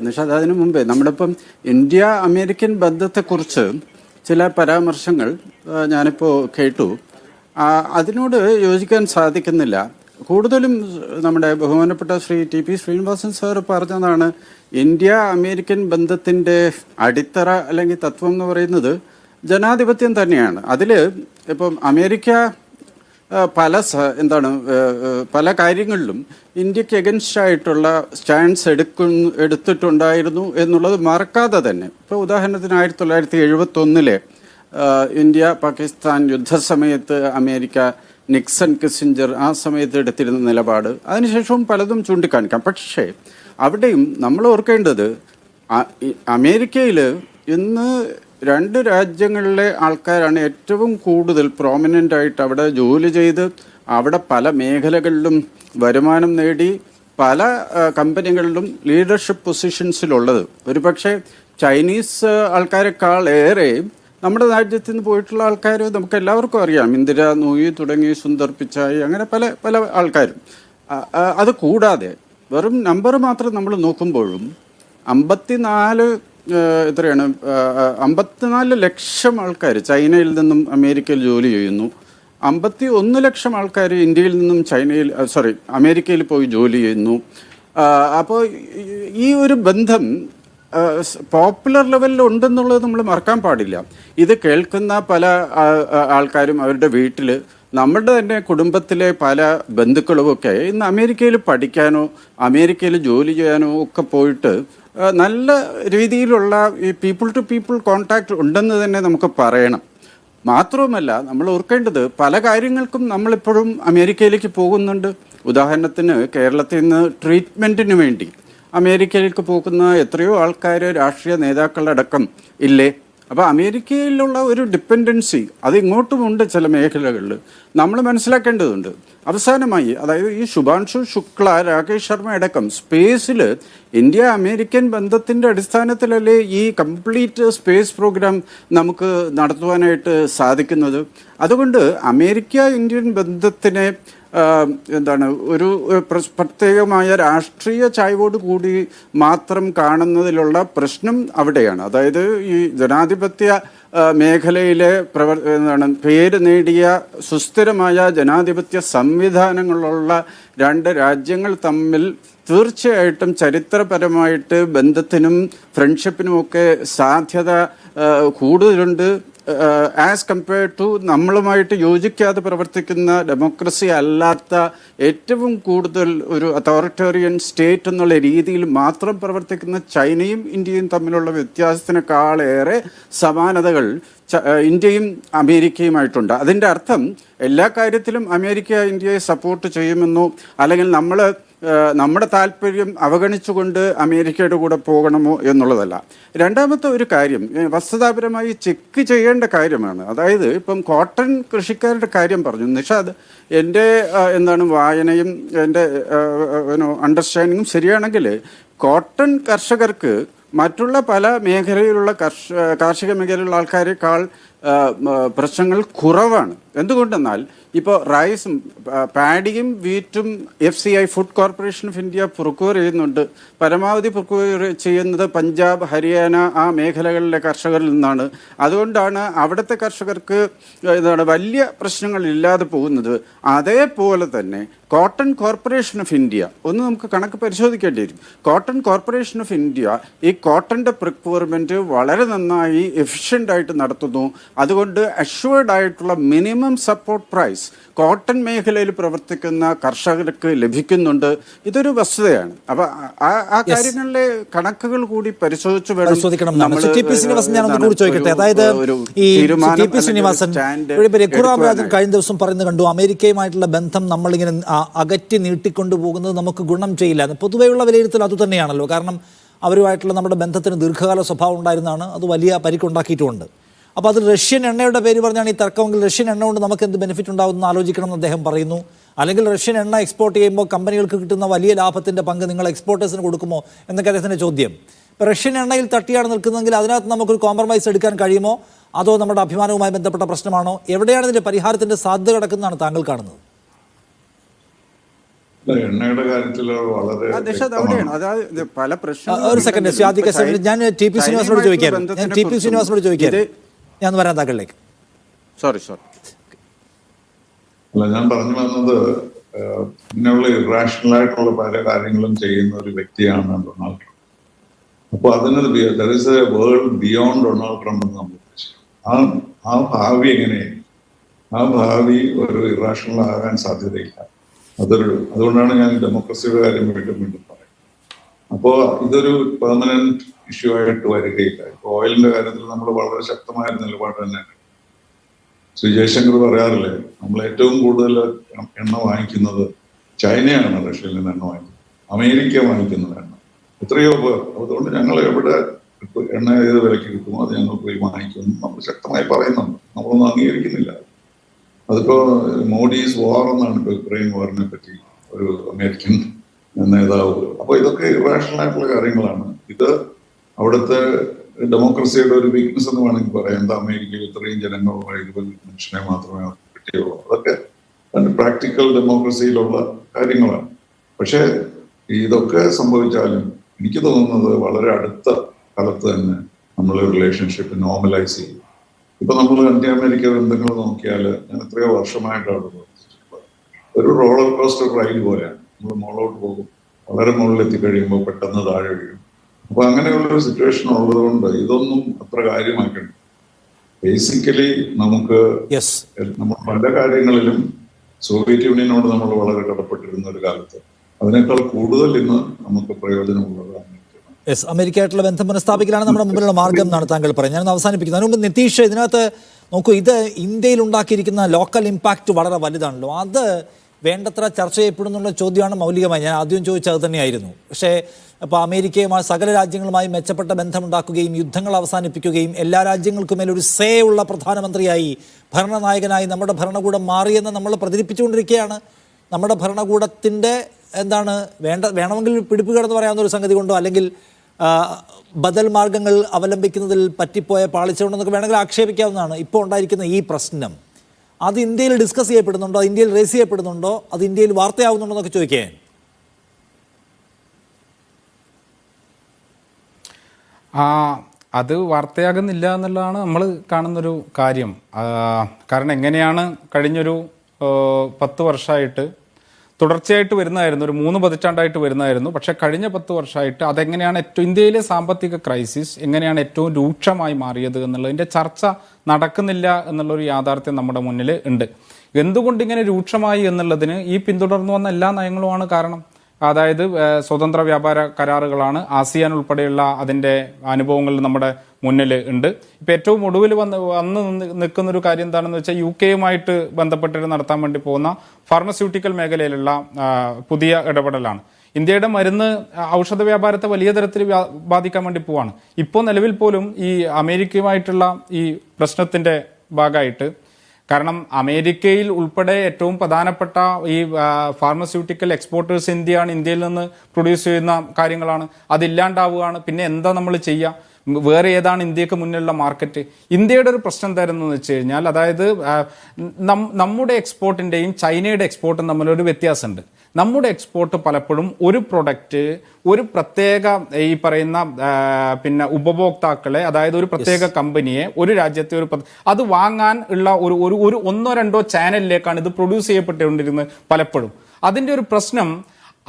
നിഷാദ്, അതിനു മുമ്പേ നമ്മളിപ്പം ഇന്ത്യ അമേരിക്കൻ ബന്ധത്തെക്കുറിച്ച് ചില പരാമർശങ്ങൾ ഞാനിപ്പോൾ കേട്ടു. അതിനോട് യോജിക്കാൻ സാധിക്കുന്നില്ല. കൂടുതലും നമ്മുടെ ബഹുമാനപ്പെട്ട Shri T P Srinivasan sir പറഞ്ഞതാണ്, ഇന്ത്യ അമേരിക്കൻ ബന്ധത്തിൻ്റെ അടിത്തറ അല്ലെങ്കിൽ തത്വം എന്ന് പറയുന്നത് ജനാധിപത്യം തന്നെയാണ്. അതിൽ ഇപ്പം അമേരിക്ക പല കാര്യങ്ങളിലും ഇന്ത്യക്ക് എഗൻസ്റ്റ് ആയിട്ടുള്ള സ്റ്റാൻഡ്സ് എടുത്തിട്ടുണ്ടായിരുന്നു എന്നുള്ളത് മറക്കാതെ തന്നെ. ഇപ്പോൾ ഉദാഹരണത്തിന് 1971 ഇന്ത്യ പാകിസ്ഥാൻ യുദ്ധസമയത്ത് അമേരിക്ക നിക്സൺ കിസിഞ്ചർ ആ സമയത്ത് എടുത്തിരുന്ന നിലപാട്, അതിനുശേഷവും പലതും ചൂണ്ടിക്കാണിക്കാം. പക്ഷേ അവിടെയും നമ്മൾ ഓർക്കേണ്ടത് അമേരിക്കയിൽ ഇന്ന് 2 രാജ്യങ്ങളിലെ ആൾക്കാരാണ് ഏറ്റവും കൂടുതൽ പ്രോമിനൻ്റ് ആയിട്ട് അവിടെ ജോലി ചെയ്ത് അവിടെ പല മേഖലകളിലും വരുമാനം നേടി പല കമ്പനികളിലും ലീഡർഷിപ്പ് പൊസിഷൻസിലുള്ളത്. ഒരുപക്ഷെ ചൈനീസ് ആൾക്കാരെക്കാൾ ഏറെ നമ്മുടെ രാജ്യത്ത് നിന്ന് പോയിട്ടുള്ള ആൾക്കാർ നമുക്ക് എല്ലാവർക്കും അറിയാം. ഇന്ദിര നൂയി തുടങ്ങി സുന്ദർ പിച്ചായി, അങ്ങനെ പല പല ആൾക്കാരും. അത് കൂടാതെ വെറും നമ്പർ മാത്രം നമ്മൾ നോക്കുമ്പോഴും 54 ലക്ഷം ആൾക്കാർ ചൈനയിൽ നിന്നും അമേരിക്കയിൽ ജോലി ചെയ്യുന്നു. 51 ലക്ഷം ആൾക്കാർ ഇന്ത്യയിൽ നിന്നും അമേരിക്കയിൽ പോയി ജോലി ചെയ്യുന്നു. അപ്പോൾ ഈ ഒരു ബന്ധം പോപ്പുലർ ലെവലിൽ ഉണ്ടെന്നുള്ളത് നമ്മൾ മറക്കാൻ പാടില്ല. ഇത് കേൾക്കുന്ന പല ആൾക്കാരും അവരുടെ വീട്ടിൽ നമ്മുടെ തന്നെ കുടുംബത്തിലെ പല ബന്ധുക്കളുമൊക്കെ ഇന്ന് അമേരിക്കയിൽ പഠിക്കാനോ അമേരിക്കയിൽ ജോലി ചെയ്യാനോ ഒക്കെ പോയിട്ട് നല്ല രീതിയിലുള്ള ഈ പീപ്പിൾ ടു പീപ്പിൾ കോൺടാക്റ്റ് ഉണ്ടെന്ന് തന്നെ നമുക്ക് പറയണം. മാത്രവുമല്ല നമ്മൾ ഓർക്കേണ്ടത് പല കാര്യങ്ങൾക്കും നമ്മളിപ്പോഴും അമേരിക്കയിലേക്ക് പോകുന്നുണ്ട്. ഉദാഹരണത്തിന് കേരളത്തിൽ നിന്ന് ട്രീറ്റ്മെൻറ്റിന് വേണ്ടി അമേരിക്കയിലേക്ക് പോകുന്ന എത്രയോ ആൾക്കാർ രാഷ്ട്രീയ നേതാക്കളടക്കം ഇല്ലേ? അപ്പോൾ അമേരിക്കയിലുള്ള ഒരു ഡിപ്പെൻഡൻസി അത് ഇങ്ങോട്ടുമുണ്ട് ചില മേഖലകളിൽ നമ്മൾ മനസ്സിലാക്കേണ്ടതുണ്ട്. അവസാനമായി അതായത് ഈ ശുഭാൻഷു ശുക്ല, രാകേഷ് ശർമ്മ അടക്കം സ്പേസിൽ ഇന്ത്യ അമേരിക്കൻ ബന്ധത്തിൻ്റെ അടിസ്ഥാനത്തിലല്ലേ ഈ കംപ്ലീറ്റ് സ്പേസ് പ്രോഗ്രാം നമുക്ക് നടത്തുവാനായിട്ട് സാധിക്കുന്നത്. അതുകൊണ്ട് അമേരിക്ക ഇന്ത്യൻ ബന്ധത്തിനെ ഒരു പ്രത്യേകമായ രാഷ്ട്രീയ ചായ്വോട് കൂടി മാത്രം കാണുന്നതിലുള്ള പ്രശ്നം അവിടെയാണ്. അതായത് ഈ ജനാധിപത്യ മേഖലയിലെ പേര് നേടിയ സുസ്ഥിരമായ ജനാധിപത്യ സംവിധാനങ്ങളുള്ള 2 രാജ്യങ്ങൾ തമ്മിൽ തീർച്ചയായിട്ടും ചരിത്രപരമായിട്ട് ബന്ധത്തിനും ഫ്രണ്ട്ഷിപ്പിനുമൊക്കെ സാധ്യത കൂടുതലുണ്ട്. ആസ് കമ്പയർഡ് ടു നമ്മളുമായിട്ട് യോജിക്കാതെ പ്രവർത്തിക്കുന്ന ഡെമോക്രസി അല്ലാത്ത ഏറ്റവും കൂടുതൽ ഒരു അതോറിറ്റേറിയൻ സ്റ്റേറ്റ് എന്നുള്ള രീതിയിൽ മാത്രം പ്രവർത്തിക്കുന്ന ചൈനയും ഇന്ത്യയും തമ്മിലുള്ള വ്യത്യാസത്തിനേക്കാളേറെ സമാനതകൾ ഇന്ത്യയും അമേരിക്കയുമായിട്ടുണ്ട്. അതിൻ്റെ അർത്ഥം എല്ലാ കാര്യത്തിലും അമേരിക്ക ഇന്ത്യയെ സപ്പോർട്ട് ചെയ്യുമെന്നോ അല്ലെങ്കിൽ നമ്മുടെ താല്പര്യം അവഗണിച്ചുകൊണ്ട് അമേരിക്കയുടെ കൂടെ പോകണമോ എന്നുള്ളതല്ല. രണ്ടാമത്തെ ഒരു കാര്യം വസ്തുതാപരമായി ചെക്ക് ചെയ്യേണ്ട കാര്യമാണ്. അതായത് ഇപ്പം കോട്ടൺ കൃഷിക്കാരുടെ കാര്യം പറഞ്ഞു നിഷാദ്. എൻ്റെ വായനയും എൻ്റെ അണ്ടർസ്റ്റാൻഡിങ്ങും ശരിയാണെങ്കിൽ കോട്ടൺ കർഷകർക്ക് മറ്റുള്ള പല മേഖലയിലുള്ള കാർഷിക മേഖലയിലുള്ള ആൾക്കാരെക്കാൾ പ്രശ്നങ്ങൾ കുറവാണ്. എന്തുകൊണ്ടെന്നാൽ ഇപ്പോൾ റൈസും പാഡിയും വീറ്റും FCI food corporation of India procure ചെയ്യുന്നുണ്ട്. പരമാവധി പ്രൊക്യൂർ ചെയ്യുന്നത് പഞ്ചാബ്, ഹരിയാന ആ മേഖലകളിലെ കർഷകരിൽ നിന്നാണ്. അതുകൊണ്ടാണ് അവിടുത്തെ കർഷകർക്ക് വലിയ പ്രശ്നങ്ങൾ ഇല്ലാതെ പോകുന്നത്. അതേപോലെ തന്നെ കോട്ടൺ കോർപ്പറേഷൻ ഓഫ് ഇന്ത്യ നമുക്ക് കണക്ക് പരിശോധിക്കേണ്ടി വരും. കോട്ടൺ കോർപ്പറേഷൻ ഓഫ് ഇന്ത്യ ഈ കോട്ടൻ്റെ പ്രൊക്യൂർമെൻറ്റ് വളരെ നന്നായി എഫിഷ്യൻ്റായിട്ട് നടത്തുന്നു. അതുകൊണ്ട് അഷ്വേർഡ് ആയിട്ടുള്ള മിനിമം സപ്പോർട്ട് പ്രൈസ് കോട്ടൺ മേഖലയിൽ പ്രവർത്തിക്കുന്ന കർഷകർക്ക് ലഭിക്കുന്നുണ്ട്. ഇതൊരു വസ്തുതയാണ്. അപ്പൊ ആ കാര്യങ്ങളിലെ കണക്കുകൾ കൂടി പരിശോധിച്ച് വേണം. കഴിഞ്ഞ ദിവസം പറയുന്നത് കണ്ടു, അമേരിക്കയുമായിട്ടുള്ള ബന്ധം നമ്മളിങ്ങനെ അകറ്റി നീട്ടിക്കൊണ്ടു പോകുന്നത് നമുക്ക് ഗുണം ചെയ്യില്ല. പൊതുവെയുള്ള വിലയിരുത്തൽ അതുതന്നെയാണല്ലോ. കാരണം അവരുമായിട്ടുള്ള നമ്മുടെ ബന്ധത്തിന് ദീർഘകാല സ്വഭാവം ഉണ്ടായിരുന്നതാണ്. അത് വലിയ പരിക്കുണ്ടാക്കിയിട്ടുമുണ്ട്. അപ്പോൾ അത് റഷ്യൻ എണ്ണയുടെ പേര് പറഞ്ഞാണ് ഈ തർക്കമെങ്കിൽ റഷ്യൻ എണ്ണ കൊണ്ട് നമുക്ക് എന്ത് ബെനിഫിറ്റ് ഉണ്ടാകുമെന്ന് ആലോചിക്കണമെന്ന് അദ്ദേഹം പറയുന്നു. അല്ലെങ്കിൽ റഷ്യൻ എണ്ണ എക്സ്പോർട്ട് ചെയ്യുമ്പോൾ കമ്പനികൾക്ക് കിട്ടുന്ന വലിയ ലാഭത്തിൻ്റെ പങ്ക് നിങ്ങൾ എക്സ്പോർട്ടേഴ്സിന് കൊടുക്കുമോ എന്നൊക്കെ അദ്ദേഹത്തിൻ്റെ ചോദ്യം. ഇപ്പോൾ റഷ്യൻ എണ്ണയിൽ തട്ടിയാണ് നിൽക്കുന്നതെങ്കിൽ അതിനകത്ത് നമുക്കൊരു കോംപ്രമൈസ് എടുക്കാൻ കഴിയുമോ, അതോ നമ്മുടെ അഭിമാനവുമായി ബന്ധപ്പെട്ട പ്രശ്നമാണോ? എവിടെയാണ് ഇതിൻ്റെ പരിഹാരത്തിൻ്റെ സാധ്യത കിടക്കുന്നതാണ് താങ്കൾ കാണുന്നത്? എണ്ണയുടെ കാര്യത്തിൽ വളരെ പല പ്രശ്നങ്ങളും. ഒരു സെക്കൻഡ് ഞാൻ TP ശ്രീനിവാസനോട് ചോദിക്കാം. ഞാൻ വരാം താങ്കളിലേക്ക്. അല്ല, ഞാൻ പറഞ്ഞു വന്നത് ഇങ്ങനെയുള്ള ഇറാഷണൽ ആയിട്ടുള്ള പല കാര്യങ്ങളും ചെയ്യുന്ന ഒരു വ്യക്തിയാണ് ഡൊണാൾഡ് ട്രംപ്. അപ്പോൾ there is A world beyond Donald Trump എന്ന് നമ്മൾ ആ ഭാവി എങ്ങനെയാണ് ആ ഭാവി ഒരു ഇറാഷണൽ ആകാൻ സാധ്യതയില്ല. അതുകൊണ്ടാണ് ഞാൻ ഡെമോക്രസിയുടെ കാര്യം വീണ്ടും വീണ്ടും പറയുന്നത്. അപ്പോൾ ഇതൊരു പെർമനന്റ് ഇഷ്യൂ ആയിട്ട് വരികയില്ല. ഇപ്പോൾ ഓയിലിന്റെ കാര്യത്തിൽ നമ്മൾ വളരെ ശക്തമായ നിലപാട് തന്നെയാണ്. ശ്രീ ജയശങ്കർ പറയാറില്ലേ, നമ്മൾ ഏറ്റവും കൂടുതൽ എണ്ണ വാങ്ങിക്കുന്നത് ചൈനയാണ്, റഷ്യയിൽ നിന്ന് എണ്ണ വാങ്ങിക്കുന്നത്, അമേരിക്ക വാങ്ങിക്കുന്നത് എണ്ണ എത്രയോ പേർ. അതുകൊണ്ട് ഞങ്ങൾ എവിടെ എണ്ണ ഏത് വിലയ്ക്ക് കിട്ടുമോ അത് ഞങ്ങൾ പോയി വാങ്ങിക്കുമെന്ന് നമ്മൾ ശക്തമായി പറയുന്നുണ്ട്. നമ്മളൊന്നും അംഗീകരിക്കുന്നില്ല. അതിപ്പോ മോഡീസ് വാർ എന്നാണ് ഇപ്പൊ യുക്രൈൻ വാറിനെ പറ്റി ഒരു അമേരിക്കൻ നേതാവ്. അപ്പൊ ഇതൊക്കെ ഇറാഷണൽ ആയിട്ടുള്ള കാര്യങ്ങളാണ്. ഇത് അവിടുത്തെ ഡെമോക്രസിയുടെ ഒരു വീക്ക്നെസ് എന്ന് വേണമെങ്കിൽ പറയാം. എന്താ അമേരിക്കയിൽ ഇത്രയും ജനങ്ങളുള്ള 20 മനുഷ്യനെ മാത്രമേ കിട്ടിയുള്ളൂ. അതൊക്കെ പ്രാക്ടിക്കൽ ഡെമോക്രസിയിലുള്ള കാര്യങ്ങളാണ്. പക്ഷെ ഇതൊക്കെ സംഭവിച്ചാലും എനിക്ക് തോന്നുന്നത് വളരെ അടുത്ത കാലത്ത് തന്നെ നമ്മൾ റിലേഷൻഷിപ്പ് നോർമലൈസ് ചെയ്യും. ഇപ്പൊ നമ്മൾ ഇന്ത്യ അമേരിക്ക ബന്ധങ്ങൾ നോക്കിയാൽ ഞാൻ എത്രയോ വർഷമായിട്ടാണ് പ്രവർത്തിച്ചിട്ടുള്ളത്. ഒരു റോളർ കോസ്റ്റർ റൈഡ് പോലെയാണ്. നമ്മൾ മുകളിലോട്ട് പോകും, വളരെ മുകളിൽ എത്തിക്കഴിയുമ്പോൾ പെട്ടെന്ന് താഴെ വീഴും. അപ്പൊ അങ്ങനെയുള്ളൊരു സിറ്റുവേഷൻ ഉള്ളത് കൊണ്ട് ഇതൊന്നും അത്ര കാര്യമാക്കണ്ട. ബേസിക്കലി നമുക്ക് നമ്മൾ പല കാര്യങ്ങളിലും സോവിയറ്റ് യൂണിയനോട് നമ്മൾ വളരെ കടപ്പെട്ടിരുന്ന ഒരു കാലത്ത് അതിനേക്കാൾ കൂടുതൽ ഇന്ന് നമുക്ക് പ്രയോജനമുള്ളതാണ്. അമേരിക്കയായിട്ടുള്ള ബന്ധം പുനഃസ്ഥാപിക്കലാണ് നമ്മുടെ മുമ്പിലുള്ള മാർഗം എന്നാണ് താങ്കൾ പറയുന്നത്. ഞാനൊന്ന് അവസാനിപ്പിക്കുന്നത് അതിന് മുമ്പ് നിതീഷ്, ഇതിനകത്ത് നോക്കൂ, ഇത് ഇന്ത്യയിൽ ഉണ്ടാക്കിയിരിക്കുന്ന ലോക്കൽ ഇമ്പാക്റ്റ് വളരെ വലുതാണല്ലോ. അത് വേണ്ടത്ര ചർച്ച ചെയ്യപ്പെടുന്നുള്ള ചോദ്യമാണ് മൗലികമായി. ഞാൻ ആദ്യം ചോദിച്ചത് അത് തന്നെയായിരുന്നു. പക്ഷേ ഇപ്പോൾ അമേരിക്കയുമായി സകല രാജ്യങ്ങളുമായി മെച്ചപ്പെട്ട ബന്ധമുണ്ടാക്കുകയും യുദ്ധങ്ങൾ അവസാനിപ്പിക്കുകയും എല്ലാ രാജ്യങ്ങൾക്കും മേലൊരു സേ ഉള്ള പ്രധാനമന്ത്രിയായി ഭരണനായകനായി നമ്മുടെ ഭരണകൂടം മാറിയെന്ന് നമ്മൾ പ്രചരിപ്പിച്ചുകൊണ്ടിരിക്കുകയാണ്. നമ്മുടെ ഭരണകൂടത്തിൻ്റെ വേണമെങ്കിൽ പിടിപ്പുകേടെന്ന് പറയാവുന്ന ഒരു സംഗതി കൊണ്ടോ അല്ലെങ്കിൽ ബദൽ മാർഗങ്ങൾ അവലംബിക്കുന്നതിൽ പറ്റിപ്പോയ പാളിച്ചുകൊണ്ടെന്നൊക്കെ വേണമെങ്കിൽ ആക്ഷേപിക്കാവുന്നതാണ്. ഇപ്പോൾ ഉണ്ടായിരിക്കുന്ന ഈ പ്രശ്നം അത് ഇന്ത്യയിൽ ഡിസ്കസ് ചെയ്യപ്പെടുന്നുണ്ടോ, ഇന്ത്യയിൽ റേസ് ചെയ്യപ്പെടുന്നുണ്ടോ, അത് ഇന്ത്യയിൽ വാർത്തയാവുന്നുണ്ടോ എന്നൊക്കെ ചോദിക്കാൻ. അത് വാർത്തയാകുന്നില്ല എന്നുള്ളതാണ് നമ്മൾ കാണുന്നൊരു കാര്യം. കാരണം എങ്ങനെയാണ് കഴിഞ്ഞൊരു 10 വർഷമായിട്ട് തുടർച്ചയായിട്ട് വരുന്നതായിരുന്നു, ഒരു 3 പതിറ്റാണ്ടായിട്ട് വരുന്നതായിരുന്നു. പക്ഷേ കഴിഞ്ഞ 10 വർഷമായിട്ട് അതെങ്ങനെയാണ് ഇന്ത്യയിലെ സാമ്പത്തിക ക്രൈസിസ് എങ്ങനെയാണ് ഏറ്റവും രൂക്ഷമായി മാറിയത് എന്നുള്ളതിൻ്റെ ചർച്ച നടക്കുന്നില്ല എന്നുള്ളൊരു യാഥാർത്ഥ്യം നമ്മുടെ മുന്നിൽ ഉണ്ട്. എന്തുകൊണ്ട് ഇങ്ങനെ രൂക്ഷമായി എന്നുള്ളതിന് ഈ പിന്തുടർന്നു വന്ന എല്ലാ നയങ്ങളുമാണ് കാരണം. അതായത് സ്വതന്ത്ര വ്യാപാര കരാറുകളാണ്. ആസിയാൻ ഉൾപ്പെടെയുള്ള അതിൻ്റെ അനുഭവങ്ങൾ നമ്മുടെ മുന്നിൽ ഉണ്ട്. ഇപ്പം ഏറ്റവും ഒടുവിൽ വന്ന് നിൽക്കുന്നൊരു കാര്യം എന്താണെന്ന് വെച്ചാൽ UK ബന്ധപ്പെട്ട് നടത്താൻ വേണ്ടി പോകുന്ന ഫാർമസ്യൂട്ടിക്കൽ മേഖലയിലുള്ള പുതിയ ഇടപെടലാണ്. ഇന്ത്യയുടെ മരുന്ന് ഔഷധ വ്യാപാരത്തെ വലിയ തരത്തിൽ ബാധിക്കാൻ വേണ്ടി പോവാണ്. ഇപ്പോൾ നിലവിൽ പോലും ഈ അമേരിക്കയുമായിട്ടുള്ള ഈ പ്രശ്നത്തിൻ്റെ ഭാഗമായിട്ട്, കാരണം അമേരിക്കയിൽ ഉൾപ്പെടെ ഏറ്റവും പ്രധാനപ്പെട്ട ഈ ഫാർമസ്യൂട്ടിക്കൽ എക്സ്പോർട്ടേഴ്സ് ഇന്ത്യയാണ്. ഇന്ത്യയിൽ നിന്ന് പ്രൊഡ്യൂസ് ചെയ്യുന്ന കാര്യങ്ങളാണ്, അതില്ലാണ്ടാവുകയാണ്. പിന്നെ എന്താ നമ്മൾ ചെയ്യുക? വേറെ ഏതാണ് ഇന്ത്യക്ക് മുന്നിലുള്ള മാർക്കറ്റ്? ഇന്ത്യയുടെ ഒരു പ്രശ്നം എന്തായിരുന്നു എന്ന് വെച്ച് കഴിഞ്ഞാൽ, അതായത് നമ്മുടെ എക്സ്പോർട്ടിൻ്റെയും ചൈനയുടെ എക്സ്പോർട്ടും തമ്മിലൊരു വ്യത്യാസമുണ്ട്. നമ്മുടെ എക്സ്പോർട്ട് പലപ്പോഴും ഒരു പ്രൊഡക്റ്റ് ഒരു പ്രത്യേക ഈ പറയുന്ന പിന്നെ ഉപഭോക്താക്കളെ, അതായത് ഒരു പ്രത്യേക കമ്പനിയെ ഒരു രാജ്യത്തെ അത് വാങ്ങാൻ ഉള്ള ഒരു 1-2 ചാനലിലേക്കാണ് ഇത് പ്രൊഡ്യൂസ് ചെയ്യപ്പെട്ടുകൊണ്ടിരുന്നത് പലപ്പോഴും. അതിൻ്റെ ഒരു പ്രശ്നം,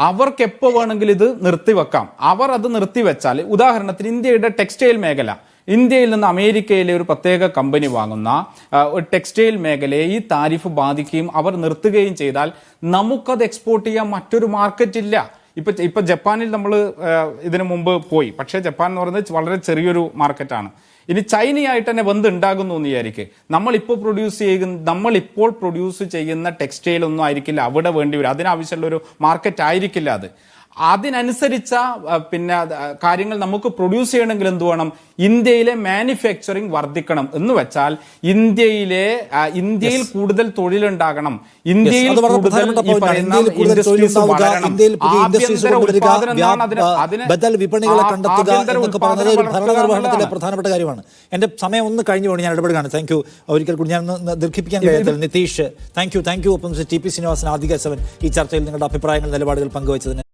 അവർക്ക് എപ്പോൾ വേണമെങ്കിലും ഇത് നിർത്തിവെക്കാം. അവർ അത് നിർത്തിവെച്ചാൽ, ഉദാഹരണത്തിന് ഇന്ത്യയുടെ ടെക്സ്റ്റൈൽ മേഖല, ഇന്ത്യയിൽ നിന്ന് അമേരിക്കയിലെ ഒരു പ്രത്യേക കമ്പനി വാങ്ങുന്ന ഒരു ടെക്സ്റ്റൈൽ മേഖലയെ ഈ താരിഫ് ബാധിക്കുകയും അവർ നിർത്തുകയും ചെയ്താൽ നമുക്കത് എക്സ്പോർട്ട് ചെയ്യാൻ മറ്റൊരു മാർക്കറ്റ് ഇല്ല. ഇപ്പം ജപ്പാനിൽ നമ്മൾ ഇതിനു മുമ്പ് പോയി, പക്ഷേ ജപ്പാൻ എന്ന് പറയുന്നത് വളരെ ചെറിയൊരു മാർക്കറ്റാണ്. ഇനി ചൈനയായിട്ട് തന്നെ ബന്ധം ഉണ്ടാകുന്നു എന്ന് വിചാരിക്കുക. നമ്മളിപ്പോൾ പ്രൊഡ്യൂസ് ചെയ്യുന്ന ടെക്സ്റ്റൈൽ ഒന്നും ആയിരിക്കില്ല അവിടെ വേണ്ടി വരും. അതിനാവശ്യമുള്ളൊരു മാർക്കറ്റ് ആയിരിക്കില്ല അത്. അതിനനുസരിച്ച പിന്നെ കാര്യങ്ങൾ നമുക്ക് പ്രൊഡ്യൂസ് ചെയ്യണമെങ്കിൽ എന്ത് വേണം? ഇന്ത്യയിലെ മാനുഫാക്ചറിങ് വർദ്ധിക്കണം. എന്ന് വെച്ചാൽ ഇന്ത്യയിൽ കൂടുതൽ തൊഴിലുണ്ടാകണം, ഇന്ത്യയിൽ കൂടുതൽ ഈ പറയുന്ന ഇൻഡസ്ട്രീസ് വളരണം, ആഭ്യന്തര ഉത്പാദനം വിപണികളെ കണ്ടെത്തുക എന്നൊക്കെ പറയുന്നത് ഒരു ഭരണനിർവഹണത്തിലെ പ്രധാനപ്പെട്ട കാര്യമാണ്. എൻ്റെ സമയം ഒന്ന് കഴിഞ്ഞു പോകണം, ഞാൻ ഇടപെടുകയാണ്. Thank you. ഒരിക്കൽ കൂടി ഞാൻ ദീർഘിപ്പിക്കാൻ കഴിയാത്ത നിതീഷ്, താങ്ക് യു. ഒപ്പം TP ശ്രീനിവാസൻ, ആദിക 7 ഈ ചർച്ചയിൽ നിങ്ങളുടെ അഭിപ്രായങ്ങൾ, നിലപാടുകൾ പങ്കുവച്ചതിന്